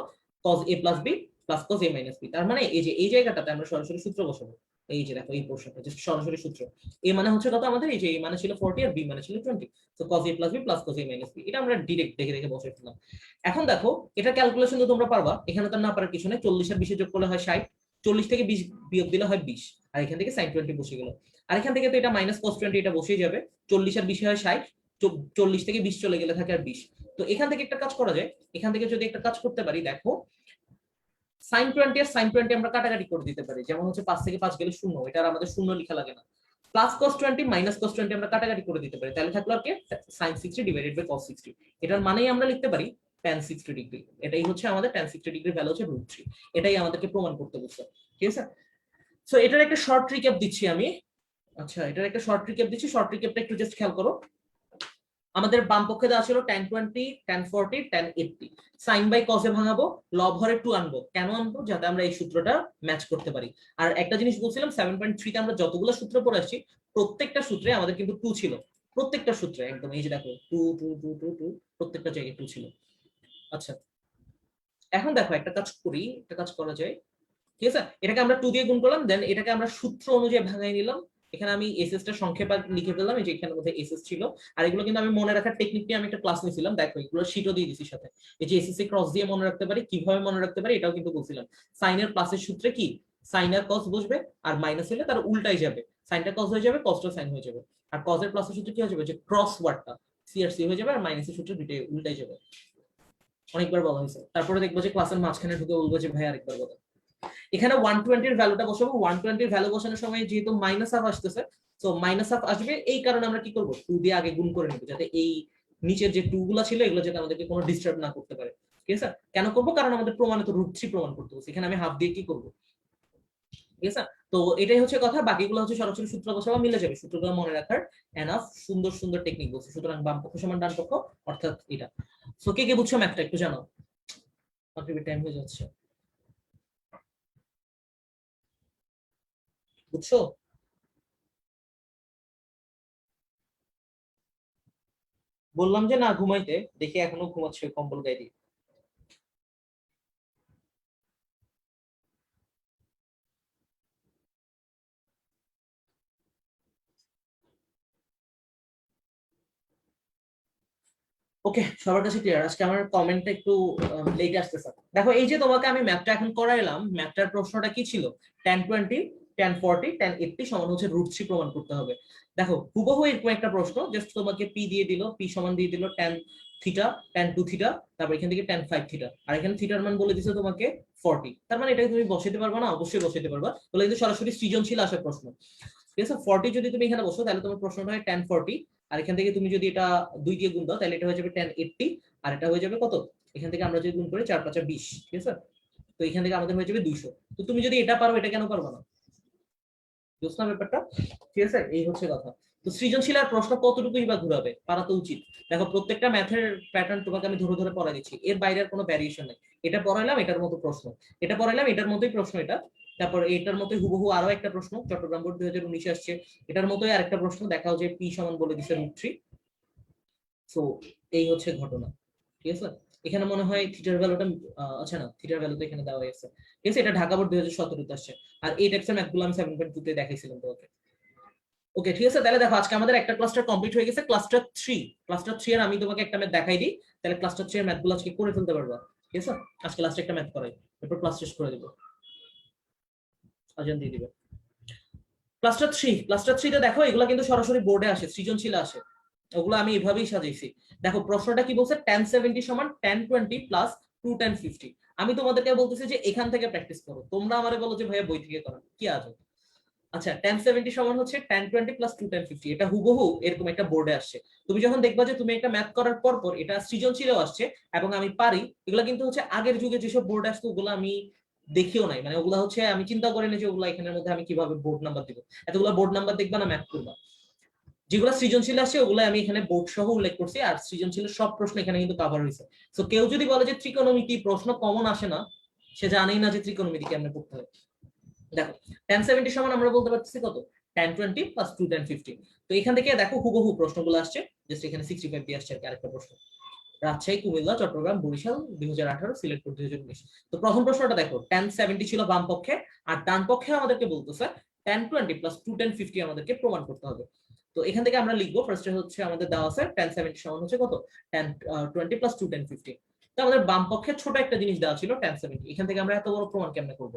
cos a plus b plus cos a minus b। তার মানে এই যে এই জায়গাটাতে আমরা সরাসরি সূত্র বসাবো, এই যে দেখো এই পোরশনটা জাস্ট সরাসরি সূত্র। a মানে হচ্ছে কত আমাদের, এই যে a মানে ছিল 40 আর b মানে ছিল 20, তো cos a plus b plus cos a minus b, এটা আমরা ডাইরেক্ট দেখে দেখে বসিয়ে ফেললাম। এখন দেখো এটা ক্যালকুলেশন তো তোমরা পারবা, এখানে তো না পারার কিছু নেই, 40 আর 20 যোগ করলে হয় 60, 40 থেকে 20 বিয়োগ দিলে হয় 20, আর এখান থেকে sin 20 বসে গেল। আর এখান থেকে তো এটা মাইনাস cos 20, এটা বসেই যাবে, 40 আর 20 হয় 60, 40 থেকে 20 চলে গেলে থাকে আর 20। তো এখান থেকে একটা কাজ করা যায়, এখান থেকে যদি একটা কাজ করতে পারি, দেখো sin 20 আর sin 20 আমরা কাটাকাটি করে দিতে পারি, যেমন হচ্ছে 5 থেকে 5 গেলে 0, এটা আর আমাদের 0 লেখা লাগে না। প্লাস cos 20 মাইনাস cos 20 আমরা কাটাকাটি করে দিতে পারি, তাহলে থাকলো আর কি sin 60 ডিভাইডেড বাই cos 60, এটার মানেই আমরা লিখতে পারি tan 60 ডিগ্রি। এটাই হচ্ছে আমাদের tan 60 ডিগ্রি ভ্যালু হচ্ছে √3, এটাই আমাদেরকে প্রমাণ করতে বলছে, ঠিক আছে। সো এটার একটা শর্ট রিক্যাপ দিচ্ছি আমি, আচ্ছা এটার একটা শর্ট রিক্যাপ দিচ্ছি, শর্ট রিক্যাপটা একটু জাস্ট খেয়াল করো। আমাদের বাম পক্ষে দেওয়া ছিল tan 20 tan 40 tan 80, sign by কসে ভাঙাবো, লব হরে 2 আনবো, কেন আনবো? যাতে আমরা এই সূত্রটা ম্যাচ করতে পারি। আর একটা জিনিস বলছিলাম 7.3 তে আমরা যতগুলো সূত্র পড়ে আসছি প্রত্যেকটা সূত্রে আমাদের কিন্তু 2 ছিল, প্রত্যেকটা সূত্রে একদম, এই যে দেখো 2 2 2 2 2 প্রত্যেকটা জায়গায় 2 ছিল। আচ্ছা এখন দেখো একটা কাজ করি, একটা কাজ করা যায়, ঠিক আছে। এটাকে আমরা 2 দিয়ে গুণ করলাম, দেন এটাকে আমরা সূত্র অনুযায়ী ভাঙাই নিলাম। এখানে আমি এসএস টা সংক্ষেপে লিখে ফেললাম, এই যে এখানের মধ্যে এসএস ছিল। আর এগুলো কিন্তু আমি মনে রাখার টেকনিক নিয়ে আমি একটা ক্লাস নিয়েছিলাম, দেখো এগুলো শীটও দিয়ে দিছি সাথে। এই যে এসএসসি ক্রস দিয়ে মনে রাখতে পারি, কিভাবে মনে রাখতে পারি এটাও কিন্তু বলছিলাম। সাইনের প্লাসের সূত্রে কি সাইন আর কস বসবে, আর মাইনাস হলে তার উল্টাই যাবে, সাইনটা কস হয়ে যাবে, কসটা সাইন হয়ে যাবে। আর কসের প্লাসের সূত্রে কি হয়ে যাবে, যে ক্রস ওয়ার্ডটা সি আর সি হয়ে যাবে, আর মাইনাসের সূত্রে দুইটাই উল্টাই যাবে। অনেকবার বলা হয়েছে, তারপরে দেখবো যে ক্লাসের মাঝখানে ঢুকে বলবো যে ভাই আরেকবার বলো। এখানে 120 এর ভ্যালুটা বসাবো, 120 এর ভ্যালু বসানোর সময় যেহেতু মাইনাস হাফ আসতেছে, সো মাইনাস হাফ আসবে, এই কারণে আমরা কি করব 2 দিয়ে আগে গুণ করে নেব, যাতে এই নিচের যে 2 গুলা ছিল এগুলো যাতে আমাদেরকে কোনো ডিস্টার্ব না করতে পারে, ঠিক আছে। কেন করব? কারণ আমাদের প্রমাণে তো √3 প্রমাণ করতে হবে, এখানে আমি হাফ দিয়ে কি করব, ঠিক আছে। তো এটাই হচ্ছে কথা, বাকিগুলো হচ্ছে সরাসরি সূত্র বসাবো, মিলে যাবে, সূত্রগুলো মনে রাখার এনাফ সুন্দর সুন্দর টেকনিক বলছে। সুতরাং বাম পক্ষ সমান ডান পক্ষ, অর্থাৎ এটা। সো কে কে বুঝছো ম্যাথটা একটু জানাও, মাগরিবের টাইম হয়ে যাচ্ছে, বুঝছো? বললাম যে না ঘুমাইতে, দেখি এখনো ঘুমাচ্ছে কম্বল গায়ে দিয়ে। ওকে, সবার কাছে ক্লিয়ার? আজকে আমার কমেন্টটা একটু লেট আসতেছে। দেখো এই যে তোমাকে আমি ম্যাথটা এখন করাইলাম, ম্যাথটার প্রশ্নটা কি ছিল, tan 20 tan 40 tan 80 সমান হচ্ছে √3 প্রমাণ করতে হবে। দেখো হুবহু এরকম একটা প্রশ্ন, জাস্ট তোমাকে পি দিয়ে দিল, পি সমান দিয়ে দিল tan থিটা tan 2 থিটা, তারপর এখান থেকে tan 5 থিটা, আর এখানে থিটার মান বলে দিছে তোমাকে 40। তার মানে এটাকে তুমি বসাইতে পারবা না? অবশ্যই বসাইতে পারবা, বলে কিন্তু সরাসরি সৃজনশীল আসার প্রশ্ন, ঠিক আছে। 40 যদি তুমি এখানে বসো তাহলে তোমার প্রশ্নটা হয় tan 40, আর এখান থেকে তুমি যদি এটা 2 দিয়ে গুণ দাও তাহলে এটা হয়ে যাবে tan 80, আর এটা হয়ে যাবে কত, এখান থেকে আমরা যদি গুণ করি 4 5 20, ঠিক আছে। তো এখান থেকে আমাদের হয়ে যাবে 200। তো তুমি যদি এটা পারো এটা কেন পারবে না? বুঝছো না ব্যাপারটা? ঠিক আছে, এই হচ্ছে কথা। তো সৃজনশীল আর প্রশ্ন কতটুকুই বা ঘুরাবে, পারা তো উচিত। দেখো প্রত্যেকটা ম্যাথের প্যাটার্ন তোমাকে আমি ধরে ধরে পড়াই দিচ্ছি, এর বাইরে আর কোনো ভ্যারিয়েশন নেই। এটা পড়াইলাম এটার মতো প্রশ্ন, এটা পড়াইলাম এটার মতোই প্রশ্ন, এটা তারপর এটার মতোই হুবহু আরো একটা প্রশ্ন চট্টগ্রাম বোর্ড 2019 আসছে, এটার মতোই আরেকটা প্রশ্ন, দেখাও যে পি সমান বলে দিছে √3। সো এই হচ্ছে ঘটনা, ঠিক আছে। এখানে মনে হয় থিটার ভ্যালুটা, আচ্ছা না থিটার ভ্যালু তো এখানে দেওয়া আছে, ঠিক আছে। এটা ঢাকা বোর্ড 2017 তে আসছে, আর এই টাইপসের ম্যাথগুলো আমি 7.2 তে দেখাইছিলাম তোমাকে। ওকে ঠিক আছে, তাহলে দেখো আজকে আমাদের একটা ক্লাস্টার কমপ্লিট হয়ে গেছে, ক্লাস্টার 3 এর আমি তোমাকে একটা ম্যাথ দেখাই দিই, তাহলে ক্লাস্টার 3 এর ম্যাথগুলো আজকে করে ফেলতে পারবা। ঠিক আছে, আজকে লাস্টে একটা ম্যাথ করাই, এরপর ক্লাস শেষ করে দেবো, আজান দিয়ে দিবে। ক্লাসটা 3 তে দেখো এগুলো কিন্তু সরাসরি বোর্ডে আসে, সৃজনশীল আসে, ওগুলো আমি এভাবেই সাজাইছি। দেখো প্রশ্নটা কি বলছে, tan 70 সমান tan 20 প্লাস 2 tan 50। আমি তোমাদেরকে বলতেছি যে এখান থেকে প্র্যাকটিস করো, তোমরা আমারে বলো যে ভাইয়া বই থেকে করো, কি আছে। আচ্ছা tan 70 সমান হচ্ছে tan 20 প্লাস 2 tan 50, এটা হুবহু এরকম একটা বোর্ডে আসছে। তুমি যখন দেখবা যে তুমি একটা ম্যাথ করার পর পর এটা সৃজনশীলেও আসছে এবং আমি পারি, এগুলো কিন্তু হচ্ছে আগের যুগে যেসব বোর্ড আসতো ওগুলো আমি দেখিও নাই, মানে ওগুলো হচ্ছে আমি চিন্তা করিনি যে ওগুলো এখানের মধ্যে আমি কিভাবে বোর্ড নাম্বার দিব, এতগুলো বোর্ড নাম্বার দেখবা না ম্যাথ করবা। যেগুলো সৃজনশীল আসে ওগুলো আমি এখানে বোর্ড সহ উল্লেখ করছি, আর সৃজনশীলের সব প্রশ্ন এখানে কিন্তু কভার হয়েছে। তো কেউ যদি বলে যে ত্রিকোণমিতি প্রশ্ন কমন আসে না, সে জানেই না যে ত্রিকোণমিতি কেমনে পড়তে হয়। দেখো tan 70 সমান আমরা বলতে পারতেছি কত, tan 20 প্লাস 2 tan 50। তো এখান থেকে দেখো হুবহু প্রশ্নগুলো আসছে, জাস্ট এখানে 65 দিয়ে আসছে আরেকটা প্রশ্ন, রাজশাহী, কুমিল্লা, চট্টগ্রাম, বরিশাল 2018, সিলেক্ট 2019। তো প্রথম প্রশ্নটা দেখো tan 70 ছিল বাম পক্ষে, আর ডান পক্ষে আমাদেরকে বলতেছে tan 20 প্লাস 2 tan 50 আমাদেরকে প্রমাণ করতে হবে। তো এখান থেকে আমরা লিখবো, ফার্স্টে হচ্ছে আমাদের দেওয়া আছে tan 70 সমান হচ্ছে কত, tan 20 প্লাস 2 tan 50। তো আমাদের বাম পক্ষে ছোট একটা জিনিস দেওয়া ছিল tan 70, এখান থেকে আমরা এত বড় প্রমাণ কেমনে করব।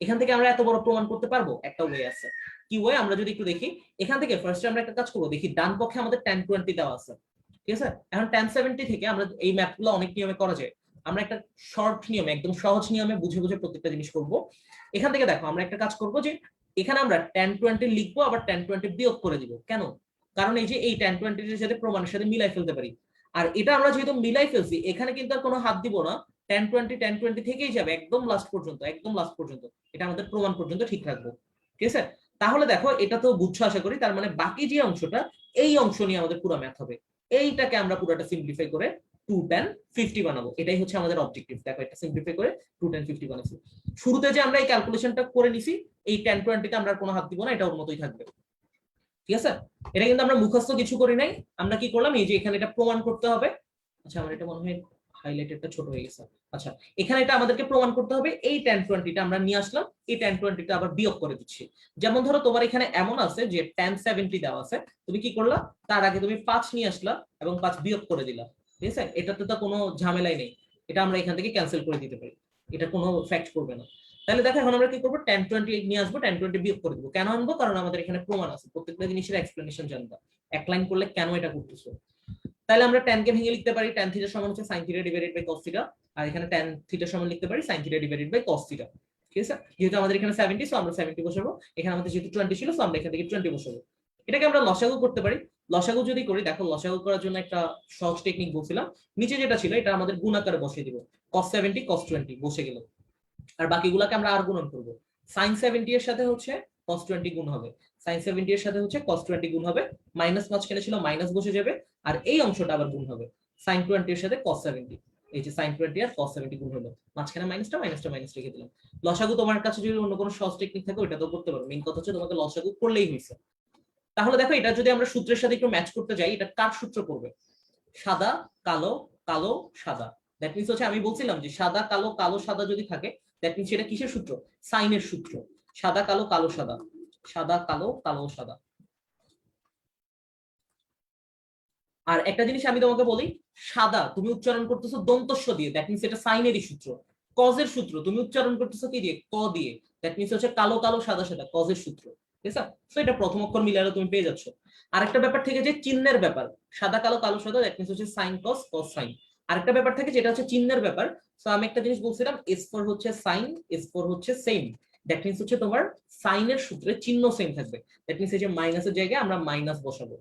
এখান থেকে আমরা এত বড় প্রমাণ করতে পারবো, একটা ওয়ে আছে। কি ওয়ে, আমরা যদি একটু দেখি, এখান থেকে ফার্স্টে আমরা একটা কাজ করবো, দেখি ডান পক্ষে আমাদের tan 20 দেওয়া আছে, ঠিক আছে। এখন tan 70 থেকে আমরা এই ম্যাথগুলো অনেক নিয়মে করা যায়, আমরা একটা শর্ট নিয়মে, একদম সহজ নিয়মে বুঝে বুঝে প্রত্যেকটা জিনিস করব। এখান থেকে দেখো আমরা একটা কাজ করব, যে এখানে আমরা tan 20 লিখবো, আবার tan 20 বিয়োগ করে দিব। কেন? কারণ এই যে এই tan 20 এর সাথে প্রমাণের সাথে মিলাই ফেলতে পারি, আর এটা আমরা যেহেতু মিলাই ফেলছি, এখানে কিন্তু আর কোনো হাত দিব না, tan 20 থেকেই যাবে একদম লাস্ট পর্যন্ত, একদম লাস্ট পর্যন্ত, এটা আমাদের প্রমাণ পর্যন্ত ঠিক রাখবো, ঠিক আছে। তাহলে দেখো এটা তো বুঝছো আশা করি, তার মানে বাকি যে অংশটা, এই অংশ নিয়ে আমাদের পুরো ম্যাথ হবে, এইটাকে আমরা পুরোটা সিম্পলিফাই করে 2 tan 50 বানাবো, এটাই হচ্ছে আমাদের অবজেক্টিভ। দেখো এটা সিম্পলিফাই করে 2 tan 50 বানাইছি। শুরুতে যে আমরা এই ক্যালকুলেশনটা করে নিছি, এই tan 20 তে আমরা কোনো হাত দিব না, এটা ওর মতোই থাকবে, ঠিক আছে। এটা কিন্তু আমরা মুখস্থ কিছু করি নাই, আমরা কি করলাম, এই যে এখানে এটা প্রমাণ করতে হবে। আচ্ছা আমার এটা মনে হয় হাইলাইটেডটা ছোট হয়ে গেছে। আচ্ছা এখানে এটা আমাদেরকে প্রমাণ করতে হবে, এই tan 20 টা আমরা নিয়ে আসলাম, এই tan 20 টা আবার বিয়োগ করে দিচ্ছি। যেমন ধরো তোমার এখানে এমন আছে যে tan 70 দেওয়া আছে, তুমি কি করলা, তার আগে তুমি 5 নিয়ে আসলা এবং 5 বিয়োগ করে দিলা, ঠিক আছে। এটাতে তো কোনো ঝামেলাই নেই, এটা আমরা এখান থেকে ক্যান্সেল করে দিতে পারি, এটা কোনো ফ্যাক্ট করবে না। তাহলে দেখো এখন আমরা কি করবো, tan 20 নিয়ে আসবো, tan 20 বিয়োগ করে দেবো। কেন আনবো, কারণ আমাদের এখানে প্রমাণ আছে, প্রত্যেকটা জিনিসের এক্সপ্লেনেশন জানবা, এক লাইন করলে কেন এটা করতেছো। তাহলে আমরা tan কে ভেঙে লিখতে পারি, tan থিটা সমান হচ্ছে sin theta divided by cos থিটা, আর এখানে tan থিটা সমান লিখতে পারি sin theta divided by cos থিটা, ঠিক আছে। যেহেতু আমাদের এখানে 70, সো আমরা 70 বসাবো, এখানে আমাদের যেহেতু 20 ছিল, সো আমরা এখান থেকে 20 বসাবো। এটাকে আমরা লসাগু করতে পারি। লসাগু যদি করি, দেখো লসাগু করার জন্য একটা সহজ টেকনিক বলছিলাম, নিচে যেটা ছিল এটা আমাদের গুণ আকারে বসিয়ে দিব, cos 70 cos 20 বসে গেল, আর বাকিগুলোকে আমরা আর গুণন করব। sin 70 এর সাথে হচ্ছে cos 20 গুণ হবে, sin 70 এর সাথে হচ্ছে cos 20 গুণ হবে, মাইনাস মাঝখানে ছিল মাইনাস বসে যাবে, আর এই অংশটা আবার গুণ হবে sin 20 এর সাথে cos 70। এই যে sin 20 আর cos 70 গুণ হলো, মাঝখানে মাইনাস রেখে দিলাম। লসাগু তোমার কাছে যদি অন্য কোনো সহজ টেকনিক থাকে ওটা তো করতে পারো, মেইন কথা হচ্ছে তোমাকে লসাগু করলেই হয়েছে। তাহলে দেখো এটা যদি আমরা সূত্রের সাথে একটু ম্যাচ করতে যাই, এটা কার সূত্র করবে, সাদা কালো, কালো সাদা। দ্যাট মিন্স হচ্ছে আমি বলছিলাম যে সাদা কালো, কালো সাদা যদি থাকে, দ্যাট মিন্স এটা কিসের সূত্র, সাইনের সূত্র। সাদা কালো, কালো সাদা, সাদা কালো, কালো সাদা। আর একটা জিনিস আমি তোমাকে বলি, সাদা তুমি উচ্চারণ করতেছো দন্তস্ব দিয়ে, দ্যাট মিন্স এটা সাইনেরই সূত্র। কজের সূত্র তুমি উচ্চারণ করতেছো কি দিয়ে, ক দিয়ে, দ্যাট মিন্স হচ্ছে কালো কালো সাদা সাদা, কজের সূত্র, ঠিক আছে। তো এটা প্রথম অক্ষর মিলালে তুমি পেয়ে যাচ্ছ। আরেকটা ব্যাপার থেকে যে চিহ্নের ব্যাপার, সাদা কালো কালো সাদা, দ্যাট মিন্স হচ্ছে সাইন কস, কস সাইন। আরেকটা ব্যাপার থাকে যেটা হচ্ছে চিহ্নের ব্যাপার। তো আমি একটা জিনিস বলছিলাম, এস ফর হচ্ছে সাইন, এস ফর হচ্ছে সেম, দ্যাট মিন্স হচ্ছে তোমার সাইনের সূত্রে চিহ্ন সেম থাকবে, দ্যাট মিন্স এই যে মাইনাসের জায়গায় আমরা মাইনাস বসাবো।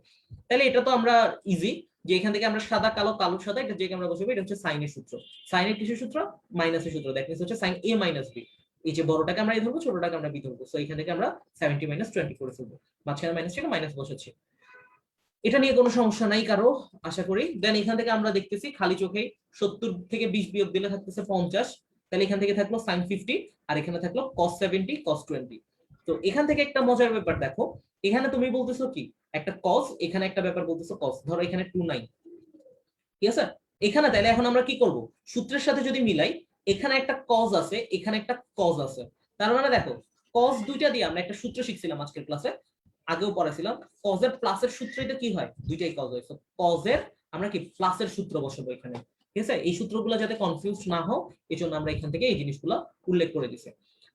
তাহলে এটা তো আমরা ইজি, যে এখান থেকে আমরা সাদা কালো, কালো সাদা, এটা জায়গায় আমরা বসাবো, এটা হচ্ছে সাইনের সূত্র। সাইনের কিসের সূত্র, মাইনাসের সূত্র, দ্যাট মিন্স হচ্ছে সাইন এ মাইনাস বি। এই যে বড়টাকে আমরা এই ধরবো, ছোটটাকে আমরা বি ধরবো, সো এখান থেকে আমরা 70 মাইনাস 20 করে ফেলবো, মাঝখানে মাইনাস থেকে মাইনাস বসাচ্ছি। এটা নিয়ে কোনো সমস্যা নাই কারো আশা করি। দেন এখান থেকে আমরা দেখতেছি খালি চোখে 70 থেকে 20 বিয়োগ দিলে থাকতেছে 50, তাহলে এখান থেকে থাকলো sin 50, আর এখানে থাকলো cos 70 cos 20। তো এখান থেকে একটা মজার ব্যাপার দেখো, এখানে তুমি বলতেছো কি একটা cos, এখানে একটা ব্যাপার বলতেছো cos, ধরো এখানে 2 নাই, ঠিক আছে। এখানে তাহলে এখন আমরা কি করব, সূত্রের সাথে যদি মিলাই, এখানে একটা cos আছে, এখানে একটা cos আছে, তার মানে দেখো cos দুইটা দিয়ে আমরা একটা সূত্র শিখছিলাম আজকের ক্লাসে, আগেও পড়াছিলাম, cos এর প্লাসের সূত্রটা কি হয়, দুইটাই cos হয়, cos এর আমরা কি প্লাসের সূত্র বসাবো এখানে, ঠিক আছে, এই সূত্রগুলো যাতে কনফিউজ না হোক এই জন্য আমরা এখান থেকে এই জিনিসগুলো উল্লেখ করে দিছি।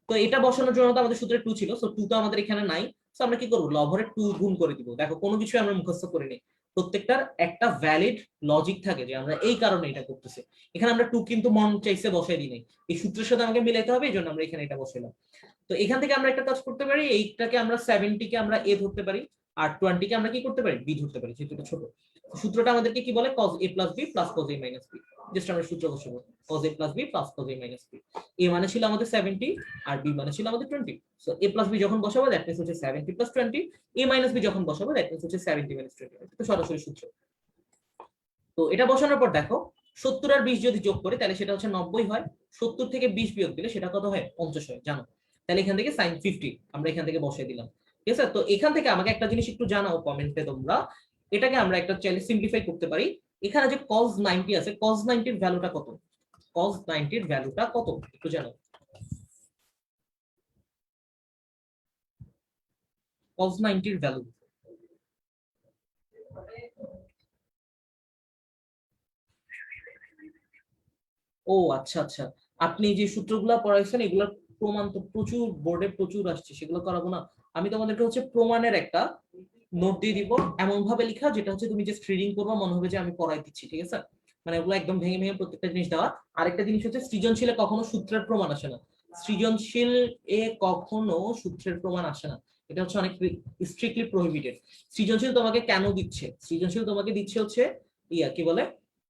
তো এটা বসানোর জন্য তো আমাদের সূত্রে 2 ছিল, সো 2 তো আমাদের এখানে নাই। সো আমরা কি করব, লবহরে 2 গুণ করে দিব। দেখো কোনো কিছু আমরা মুখস্থ করিনি, প্রত্যেকটার একটা ভ্যালিড লজিক থাকে যে আমরা এই কারণে এটা করতেছি। এখানে আমরা 2 কিন্তু মন চাইছে বসাই দিই নাই, এই সূত্রের সাথে আমাকে মিলাইতে হবে, এই জন্য আমরা এখানে এটা বসাইলাম। তো এখান থেকে আমরা একটা কাজ করতে পারি, এইটাকে আমরা 70 কে আমরা এ ধরতে পারি, আর 20 কে আমরা কি করতে পারি, বি ধরতে পারি, যেহেতু এটা ছোট। সূত্রটা আমাদেরকে কি বলে, cos a plus b plus cos a minus b। Just আমরা সূত্র বসাবো, cos a plus b plus cos a minus b। a মানে ছিল আমাদের 70 আর b মানে ছিল আমাদের 20। সো a plus b যখন বসাবো দ্যাট মিন্স হচ্ছে 70 plus 20, a minus b যখন বসাবো দ্যাট মিন্স হচ্ছে 70 minus 20। এটা তো সরাসরি সূত্র। তো এটা বসানোর পর দেখো 70 আর 20 যদি যোগ করি তাহলে সেটা হচ্ছে 90 হয়, 70 থেকে 20 বিয়োগ দিলে সেটা কত হয়, 50 হয়, জানো। তাহলে এখান থেকে sin 50 আমরা এখান থেকে বসিয়ে দিলাম। ঠিক আছে, তো এখান থেকে আমাকে একটা জিনিস একটু জানাও কমেন্টে তোমরা, এটাকে আমরা একটা চাইলে সিম্পলিফাই করতে পারি। এখানে যে cos 90 আছে, cos 90 এর ভ্যালুটা কত, cos 90 এর ভ্যালুটা কত একটু জানো, cos 90 এর ভ্যালু। ও আচ্ছা আচ্ছা, আপনি যে সূত্রগুলো পড়াইছেন এগুলোর প্রমাণ তো প্রচুর বোর্ডে প্রচুর আসছে, সেগুলো করাবো না। আমি তোমাদেরকে হচ্ছে প্রমাণের একটা নোট দিয়ে দিব, এমন ভাবে লেখা যেটা হচ্ছে তুমি জাস্ট রিডিং করবা মনে হবে যে আমি পড়াই দিচ্ছি। ঠিক আছে, মানে ওগুলো একদম ভেঙে ভেঙে প্রত্যেকটা জিনিস দেওয়া। আরেকটা জিনিস হচ্ছে সৃজনশীলে কখনো সূত্রের প্রমাণ আসে না, সৃজনশীল এ কখনো সূত্রের প্রমাণ আসে না, এটা হচ্ছে অনেক স্ট্রিক্টলি প্রহিবিটেড। সৃজনশীল তোমাকে কেন দিচ্ছে, সৃজনশীল তোমাকে দিচ্ছে হচ্ছে ইয়া কি বলে,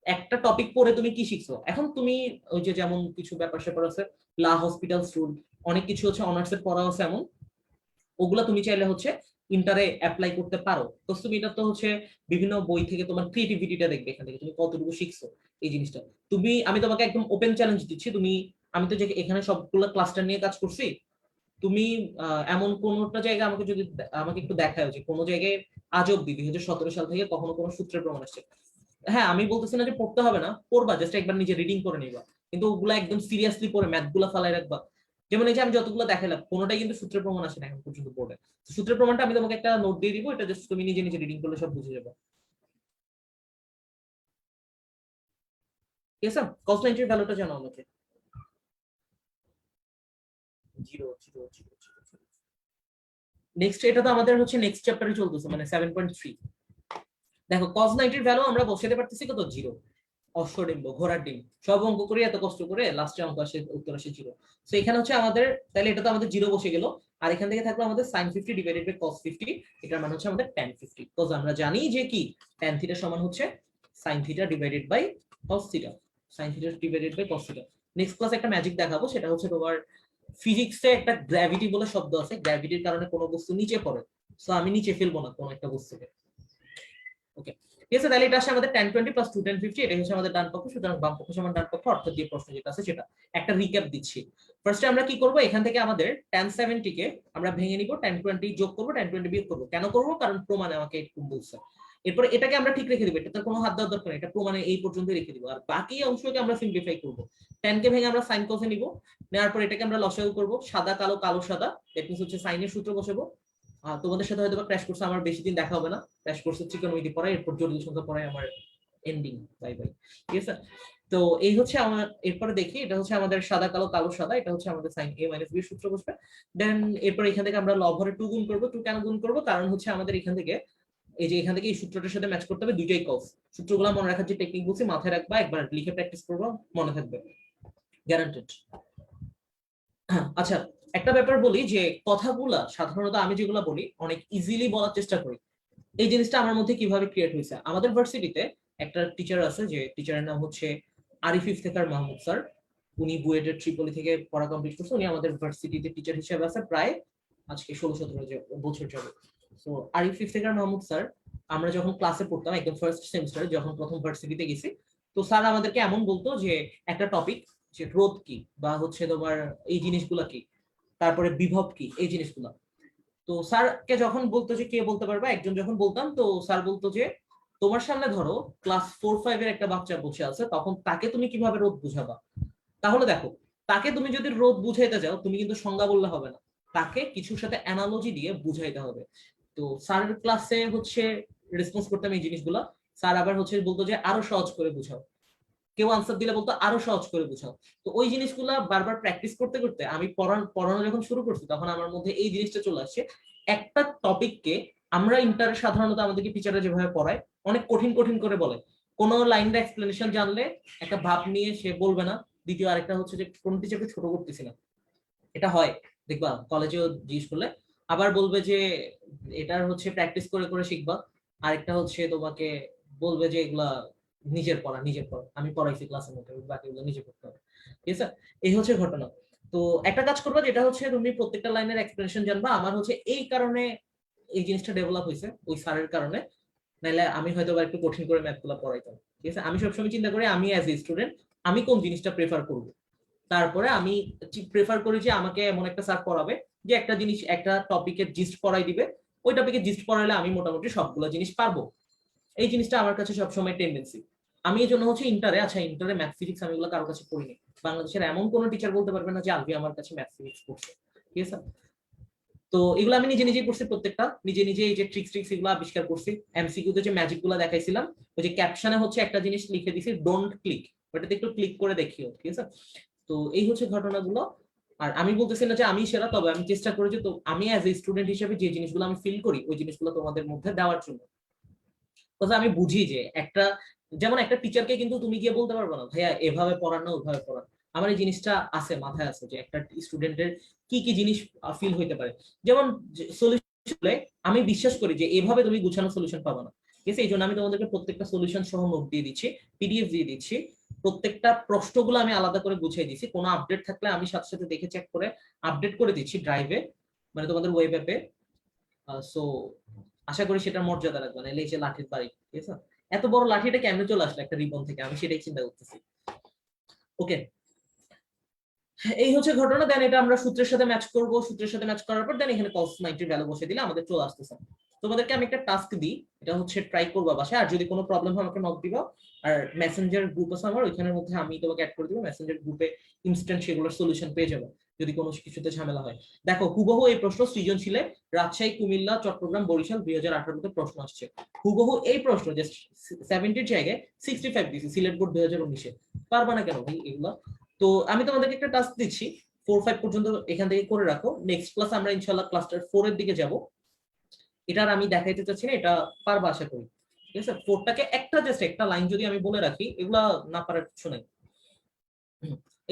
একটা টপিক পড়ে তুমি কি শিখছো। এখন তুমি ওই যে যেমন কিছু ব্যাপার স্যাপার আছে, লা হসপিটাল রুল, অনেক কিছু হচ্ছে অনার্সের পড়া আছে এমন, ওগুলা তুমি চাইলে হচ্ছে ইন্টারে অ্যাপ্লাই করতে পারো। তো তুমি এটা তো হচ্ছে বিভিন্ন বই থেকে তোমার ক্রিয়েটিভিটিটা দেখবে, এখান থেকে তুমি কতটুকু শিখছো এই জিনিসটা। তুমি, আমি তোমাকে একদম ওপেন চ্যালেঞ্জ দিচ্ছি, তুমি, আমি তো যে এখানে সবগুলো ক্লাস্টার নিয়ে কাজ করছি, তুমি এমন কোনটা জায়গা আমাকে যদি আমাকে একটু দেখায় যে কোন জায়গায় আজ অব্দি 2017 সাল থেকে কখনো কোনো সূত্রের প্রমাণ আসছে। হ্যাঁ আমি বলতেছি না যে পড়তে হবে না, পড়বা, জাস্ট একবার নিজে রিডিং করে নিবা, কিন্তু ওগুলা একদম সিরিয়াসলি পড়ে ম্যাথ গুলা ফালাই রাখবা। যেমন এই যে আমি যতগুলো দেখালাম কোনোটাই কিন্তু সূত্রের প্রমাণ আসে না এখন পর্যন্ত বোর্ডে। সূত্রের প্রমাণটা আমি তোমাকে একটা নোট দিয়ে দিব, এটা জাস্ট তুমি নিজে নিজে রিডিং করলে সব বুঝে যাবে। ঠিক আছে, কস 90 এর ভ্যালুটা জানো আমাকে, 0 0 0 0। নেক্সট, এটা তো আমাদের হচ্ছে নেক্সট চ্যাপ্টারে চলতেছে, মানে 7.3। দেখো cos 90 এর ভ্যালু আমরা বসাতে পারতেছি কত, 0। অশ্বডিম্ব, ঘোড়ার ডিম, সব অঙ্ক করে এত কষ্ট করে লাস্টে অঙ্ক আসে, উত্তর আসে 0। তো এখানে হচ্ছে আমাদের, তাহলে এটা তো আমাদের 0 বসে গেল। আর এখান থেকে থাকলো আমাদের sin 50 ডিভাইডেড বাই cos 50, এটার মানে হচ্ছে আমাদের tan 50। বিকজ আমরা জানি যে কি tan থিটা সমান হচ্ছে sin theta divided by cos theta, sin theta divided by cos theta. Next ক্লাসে একটা ম্যাজিক দেখাবো, সেটা হচ্ছে তোমার ফিজিক্সে একটা গ্র্যাভিটি বলে শব্দ আছে, গ্র্যাভিটির কারণে কোনো বস্তু নিচে পড়ে, সো আমি নিচে ফেলবো না কোনো একটা বস্তুকে। ওকে, ঠিক আছে, তাহলে এটা আসে আমাদের tan 20 প্লাস 2 tan 50, এটা হচ্ছে আমাদের ডান পক্ষ, সুতরাং বাম পক্ষ সমান ডান পক্ষ, অর্থাৎ যে প্রশ্ন যেটা আছে সেটা। একটা রিক্যাপ দিচ্ছি, ফার্স্টে আমরা কি করব, এখান থেকে আমাদের tan 70 কে আমরা ভেঙে নিব, tan 20 যোগ করব, tan 20 বিয়োগ করব। কেন করব, কারণ প্রমাণে আমাকে একটু বলছে। এরপর এটাকে আমরা ঠিক রেখে দিব, এটা কোনো হাত দেওয়ার দরকার নেই, এটা প্রমাণে এই পর্যন্ত রেখে দিব। আর বাকি অংশকে আমরা সিম্পলিফাই করব, tan কে ভেঙে আমরা sin cos এ নিব, নেওয়ার পর এটাকে আমরা লসাগু করব, সাদা কালো কালো সাদা, দ্যাট মিন্স হচ্ছে সাইনের সূত্র বসাবো। তোমাদের সাথে হয়তো ক্র্যাশ কোর্স আমার বেশি দিন দেখা হবে না, ক্র্যাশ কোর্সে ত্রিকোণমিতি পড়াই, এরপর জটিল সংখ্যা পড়াই আমার এন্ডিং, বাই বাই। ঠিক আছে, তো এই হচ্ছে আমার, এরপরে দেখি এটা হচ্ছে আমাদের সাদা কালো কালো সাদা, এটা হচ্ছে আমাদের sin a - b এর সূত্র বসবে। দেন এরপর এখান থেকে আমরা লব হরে 2 গুণ করব। 2 কেন গুণ করব, কারণ হচ্ছে আমাদের এখান থেকে এই যে এখান থেকে এই সূত্রটার সাথে ম্যাচ করতে হবে, দুইটাই cos। সূত্রগুলো মনে রাখার যে টেকনিক বলছি মাথায় রাখবা, একবার লিখে প্র্যাকটিস করবা, মনে থাকবে গ্যারান্টেড। আচ্ছা, একটা ব্যাপার বলি যে কথাগুলা সাধারণত আমি যেগুলো বলি অনেক ইজিলি বলার চেষ্টা করি, এই জিনিসটা আমার মধ্যে কিভাবে ক্রিয়েট হয়েছে। আমাদের ভার্সিটিতে একটা টিচার আছে, যে টিচারের নাম হচ্ছে আরিফ ইফতেখার মাহমুদ স্যার। উনি বুয়েটের ট্রিপলি থেকে পড়া কমপ্লিট করছে, উনি আমাদের ভার্সিটিতে টিচার হিসেবে আছে প্রায় আজকে 16-17 বছর যাবে। তো আরিফ ইফতেখার মাহমুদ স্যার, আমরা যখন ক্লাসে পড়তাম একদম ফার্স্ট সেমিস্টারে যখন প্রথম ভার্সিটিতে গেছি, তো স্যার আমাদেরকে এমন বলতো যে একটা টপিক, যে রোধ কি বা হচ্ছে তোমার এই জিনিসগুলা কি, তারপরে বিভব কি, এই জিনিসগুলা। তো স্যারকে যখন বলতো যে কে বলতে পারবে একজন, যখন বলতাম তো স্যার বলতো যে তোমার সামনে ধরো ক্লাস 4-5 এর একটা বাচ্চা বসে আছে, তখন তাকে তুমি কিভাবে রোধ বুঝাবা। তাহলে দেখো, তাকে তুমি যদি রোধ বুঝাইতে যাও তুমি কিন্তু সংজ্ঞা বললে হবে না, তাকে কিছুর সাথে অ্যানালজি দিয়ে বুঝাইতে হবে। তো স্যার ক্লাসে হচ্ছে রেসপন্স করতাম এই জিনিসগুলো, স্যার আবার হচ্ছে বলতো যে আরো সহজ করে বুঝাও। কেউ আনসার দিলে বলতো আরো সহজ করে বুঝাও। তো ওই জিনিসগুলা বারবার প্র্যাকটিস করতে করতে আমি পড়ানো যখন শুরু করছি তখন আমার মধ্যে এই জিনিসটা চলে আসছে। একটা টপিককে আমরা ইন্টারে সাধারণত আমাদেরকে টিচাররা যেভাবে পড়ায় অনেক কঠিন কঠিন করে বলে, কোনো লাইনের এক্সপ্লেনেশন জানলে একটা ভাব নিয়ে সে বলবে না। দ্বিতীয় আরেকটা হচ্ছে যে কোন টিচারকে ছোট করতেছি না, এটা হয় দেখবা কলেজেও জিজ্ঞেস করলে। আবার বলবে যে এটার হচ্ছে প্র্যাকটিস করে করে শিখবা। আরেকটা হচ্ছে তোমাকে বলবে যে এগুলা নিজের পড়া, আমি পড়াইছি ক্লাসের মধ্যে, বাকিগুলো নিজে পড়তে হবে। ঠিক আছে, এই হচ্ছে ঘটনা। তো একটা কাজ করবা, যেটা হচ্ছে তুমি প্রত্যেকটা লাইনের এক্সপ্লেনেশন জানবা। আমার হচ্ছে এই কারণে এই জিনিসটা ডেভেলপ হয়েছে ওই স্যারের কারণে, নাহলে আমি হয়তো বা একটু কঠিন করে ম্যাথ গুলা পড়াইতাম। ঠিক আছে, আমি সবসময় চিন্তা করি আমি অ্যাজ এ স্টুডেন্ট আমি কোন জিনিসটা প্রেফার করবো। তারপরে আমি প্রেফার করি যে আমাকে এমন একটা স্যার পড়াবে যে একটা জিনিস একটা টপিকের জিস্ট পড়াই দিবে, ওই টপিকের জিস্ট পড়াইলে আমি মোটামুটি সবগুলো জিনিস পারবো। এই জিনিসটা আমার কাছে সবসময় টেন্ডেন্সি। আমি এই জন্য হচ্ছে ইন্টারে ম্যাথ ফিজিক্স আমি এগুলো কারোর কাছে পড়িনি। বাংলাদেশের এমন কোনো টিচার বলতে পারবে না যে আলভি আমার কাছে ম্যাথ ফিজিক্স পড়ছে। ঠিক আছে, তো এগুলো আমি নিজে নিজেই করছি, প্রত্যেকটা নিজে নিজে এই যে ট্রিক্স এগুলো আবিষ্কার করছি। এমসিকিউ তে যে ম্যাজিক গুলো দেখাইছিলাম, ওই যে ক্যাপশনে হচ্ছে একটা জিনিস লিখে দিছি ডোন্ট ক্লিক, ওটাতে একটু ক্লিক করে দেখিও। ঠিক আছে, তো এই হচ্ছে ঘটনাগুলো। আর আমি বলতেছি না যে আমি সেরা, তবে আমি চেষ্টা করি যে তো আমি অ্যাজ এ স্টুডেন্ট হিসেবে যে জিনিসগুলো আমি ফিল করি ওই জিনিসগুলো তোমাদের মধ্যে দেওয়ার জন্য। আমি বুঝি যে একটা, যেমন একটা টিচারকে কিন্তু তুমি গিয়ে বলতে পারবে না ভাইয়া এভাবে পড়ান না ওইভাবে পড়ান। আমার এই জিনিসটা আছে, মাথায় আছে যে একটা স্টুডেন্টের কি কি জিনিস ফিল হইতে পারে। যেমন সলিউশন, আমি বিশ্বাস করি যে এভাবে তুমি গুছানো সলিউশন পাবে না। ঠিক আছে, এই জন্য আমি তোমাদেরকে প্রত্যেকটা সলিউশন সহ নোট দিয়ে দিচ্ছি, পিডিএফ দিয়ে দিচ্ছি। প্রত্যেকটা প্রশ্নগুলো আমি আলাদা করে গুছিয়ে দিচ্ছি, কোনো আপডেট থাকলে আমি সাথে সাথে দেখে চেক করে আপডেট করে দিচ্ছি ড্রাইভে, মানে তোমাদের ওয়েব অ্যাপে। সো আশা করি সেটার মর্যাদা রাখবে, নাহলে এই যে লাঠির বাড়ি, ঠিক আছে, এত বড় লাঠিটা কেমনে চলে আসলো একটা রিবন থেকে, আমি সেটাই চিন্তা করতেছি। ওকে, এই হচ্ছে ঘটনা। দেন এটা আমরা সূত্রের সাথে ম্যাচ করব, সূত্রের সাথে ম্যাচ করার পর দেন এখানে cos 90 ভ্যালু বসে দিলে আমাদের চলে আসতেছে। তোমাদেরকে আমি একটা টাস্ক দিই, এটা হচ্ছে ট্রাই করবা বাসায়, আর যদি কোনো প্রবলেম হয় আমাকে নক দিবা। আর মেসেঞ্জার গ্রুপ আছে আমার, ওইখানের মধ্যে আমি তোমাকে অ্যাড করে দিব, মেসেঞ্জার গ্রুপে ইনস্ট্যান্ট সেগুলোর সলিউশন পেয়ে যাবে যদি কোনো কিছুতে ঝামেলা হয়। দেখো হুবহু এই প্রশ্ন সৃজনশীলে রাজশাহী, কুমিল্লা, চট্টগ্রাম, বরিশাল 2018-তে প্রশ্ন আসছে। হুবহু এই প্রশ্ন জাস্ট 70-র জায়গায় 65 দিছি সিলেট বোর্ড 2019-এ। পারবা না কেন ভাই এগুলো? তো আমি তোমাদেরকে একটা টাস্ক দিচ্ছি, 4-5 পর্যন্ত এখান থেকে করে রাখো। নেক্সট ক্লাস আমরা ইনশাআল্লাহ ক্লাস্টার 4 এর দিকে যাব। এটার আমি দেখাইতে চাচ্ছি না, এটা পারবা আশা করি। ঠিক আছে, 4টাকে একটা জাস্ট একটা লাইন যদি আমি বলে রাখি, এগুলা না পারার কিছু নাই।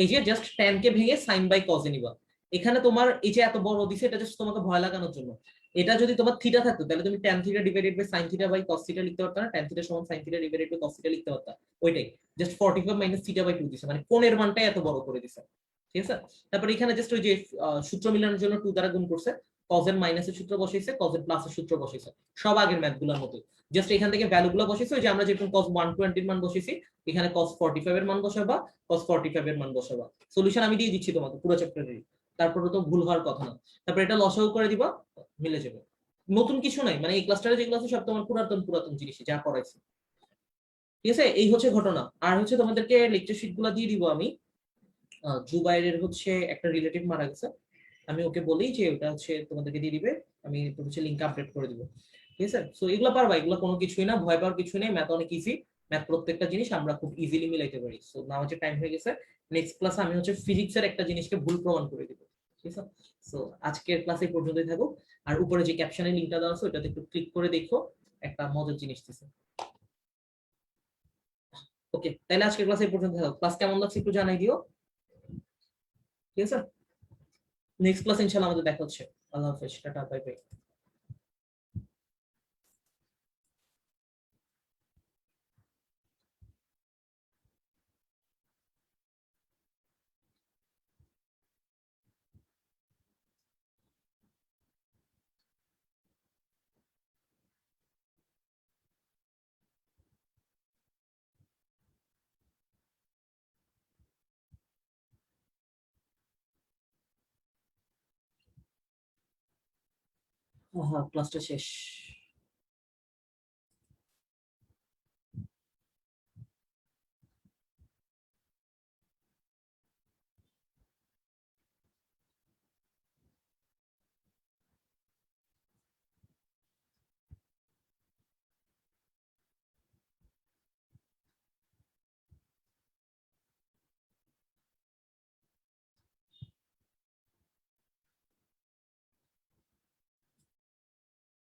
এই যে জাস্ট tan কে ভেঙে sin বাই cos এ নিবা। এখানে তোমার এই যে এত বড় দিছে, এটা জাস্ট তোমাকে ভয় লাগানোর জন্য। এটা যদি তোমার থিটা থাকতো তাহলে তুমি tan theta divided by sin theta by cos theta লিখতে পারতা না, tan থিটা সমান sin theta divided by cos theta লিখতে পারতা। ওইটাই জাস্ট 45 মাইনাস থিটা বাই 2 দিছে, মানে কোণের মানটাই এত বড় করে দিছে। ঠিক আছে, তারপর এখানে জাস্ট ওই যে সূত্র মিলানোর জন্য 2 দ্বারা গুণ করছে, cos এর মাইনাসের সূত্র বসাইছে, cos এর প্লাসের সূত্র বসাইছে, সব আগের ম্যাথগুলোর মতো। জাস্ট এখান থেকে ভ্যালুগুলো বসাইছে, ওই যে আমরা যেরকম cos 120 এর মান বসাইছি, এখানে cos 45 এর মান বসাবা, cos 45 এর মান বসাবা। সলিউশন আমি দিয়ে দিচ্ছি তোমাকে পুরো চ্যাপ্টারের, তারপরে তো ভুল হওয়ার কথা না। তারপর এটা লসাগু করে দিবা, মিলে যাবে। নতুন কিছু নাই, মানে এই ক্লাসটারে যেগুলো আছে সব তোমার পুরাতন পুরাতন জিনিস যা পড়াইছি। ঠিক আছে, এই হচ্ছে ঘটনা। আর হচ্ছে তোমাদেরকে লেকচার শিট গুলা দিয়ে দিব আমি। জুবাইরের হচ্ছে একটা রিলেটিভ মারা গেছে, আমি ওকে বলি যে ওটা হচ্ছে তোমাদেরকে দিয়ে দিবে, আমি হচ্ছে লিংক আপডেট করে দিব। ঠিক আছে, সো এগুলো পারবা, এগুলো কোনো কিছুই না, ভয় পাওয়ার কিছু নেই, ম্যাথ অনেক ইজি। ম্যাথ প্রত্যেকটা জিনিস আমরা খুব ইজিলি মিলাইতে পারি। সো নাও হচ্ছে টাইম হয়ে গেছে, নেক্সট ক্লাসে আমি হচ্ছে ফিজিক্সের একটা জিনিসকে ভুল প্রমাণ করে দিব। ঠিক আছে, সো আজকের ক্লাসে এই পর্যন্তই থাকুক। আর উপরে যে ক্যাপশনের লিংকটা দেওয়া আছে ওটাতে একটু ক্লিক করে দেখো, একটা মজার জিনিস দিছে। ওকে, তাহলে আজকের ক্লাসে এই পর্যন্ত থাকুক। ক্লাস কেমন লাগছে একটু জানাই দিও। ঠিক আছে, নেক্সট ক্লাসে ইনশাআল্লাহ আমাদের দেখা হচ্ছে। আল্লাহ হাফেজ, টাটা, বাই বাই। ক্লাসটা শেষ।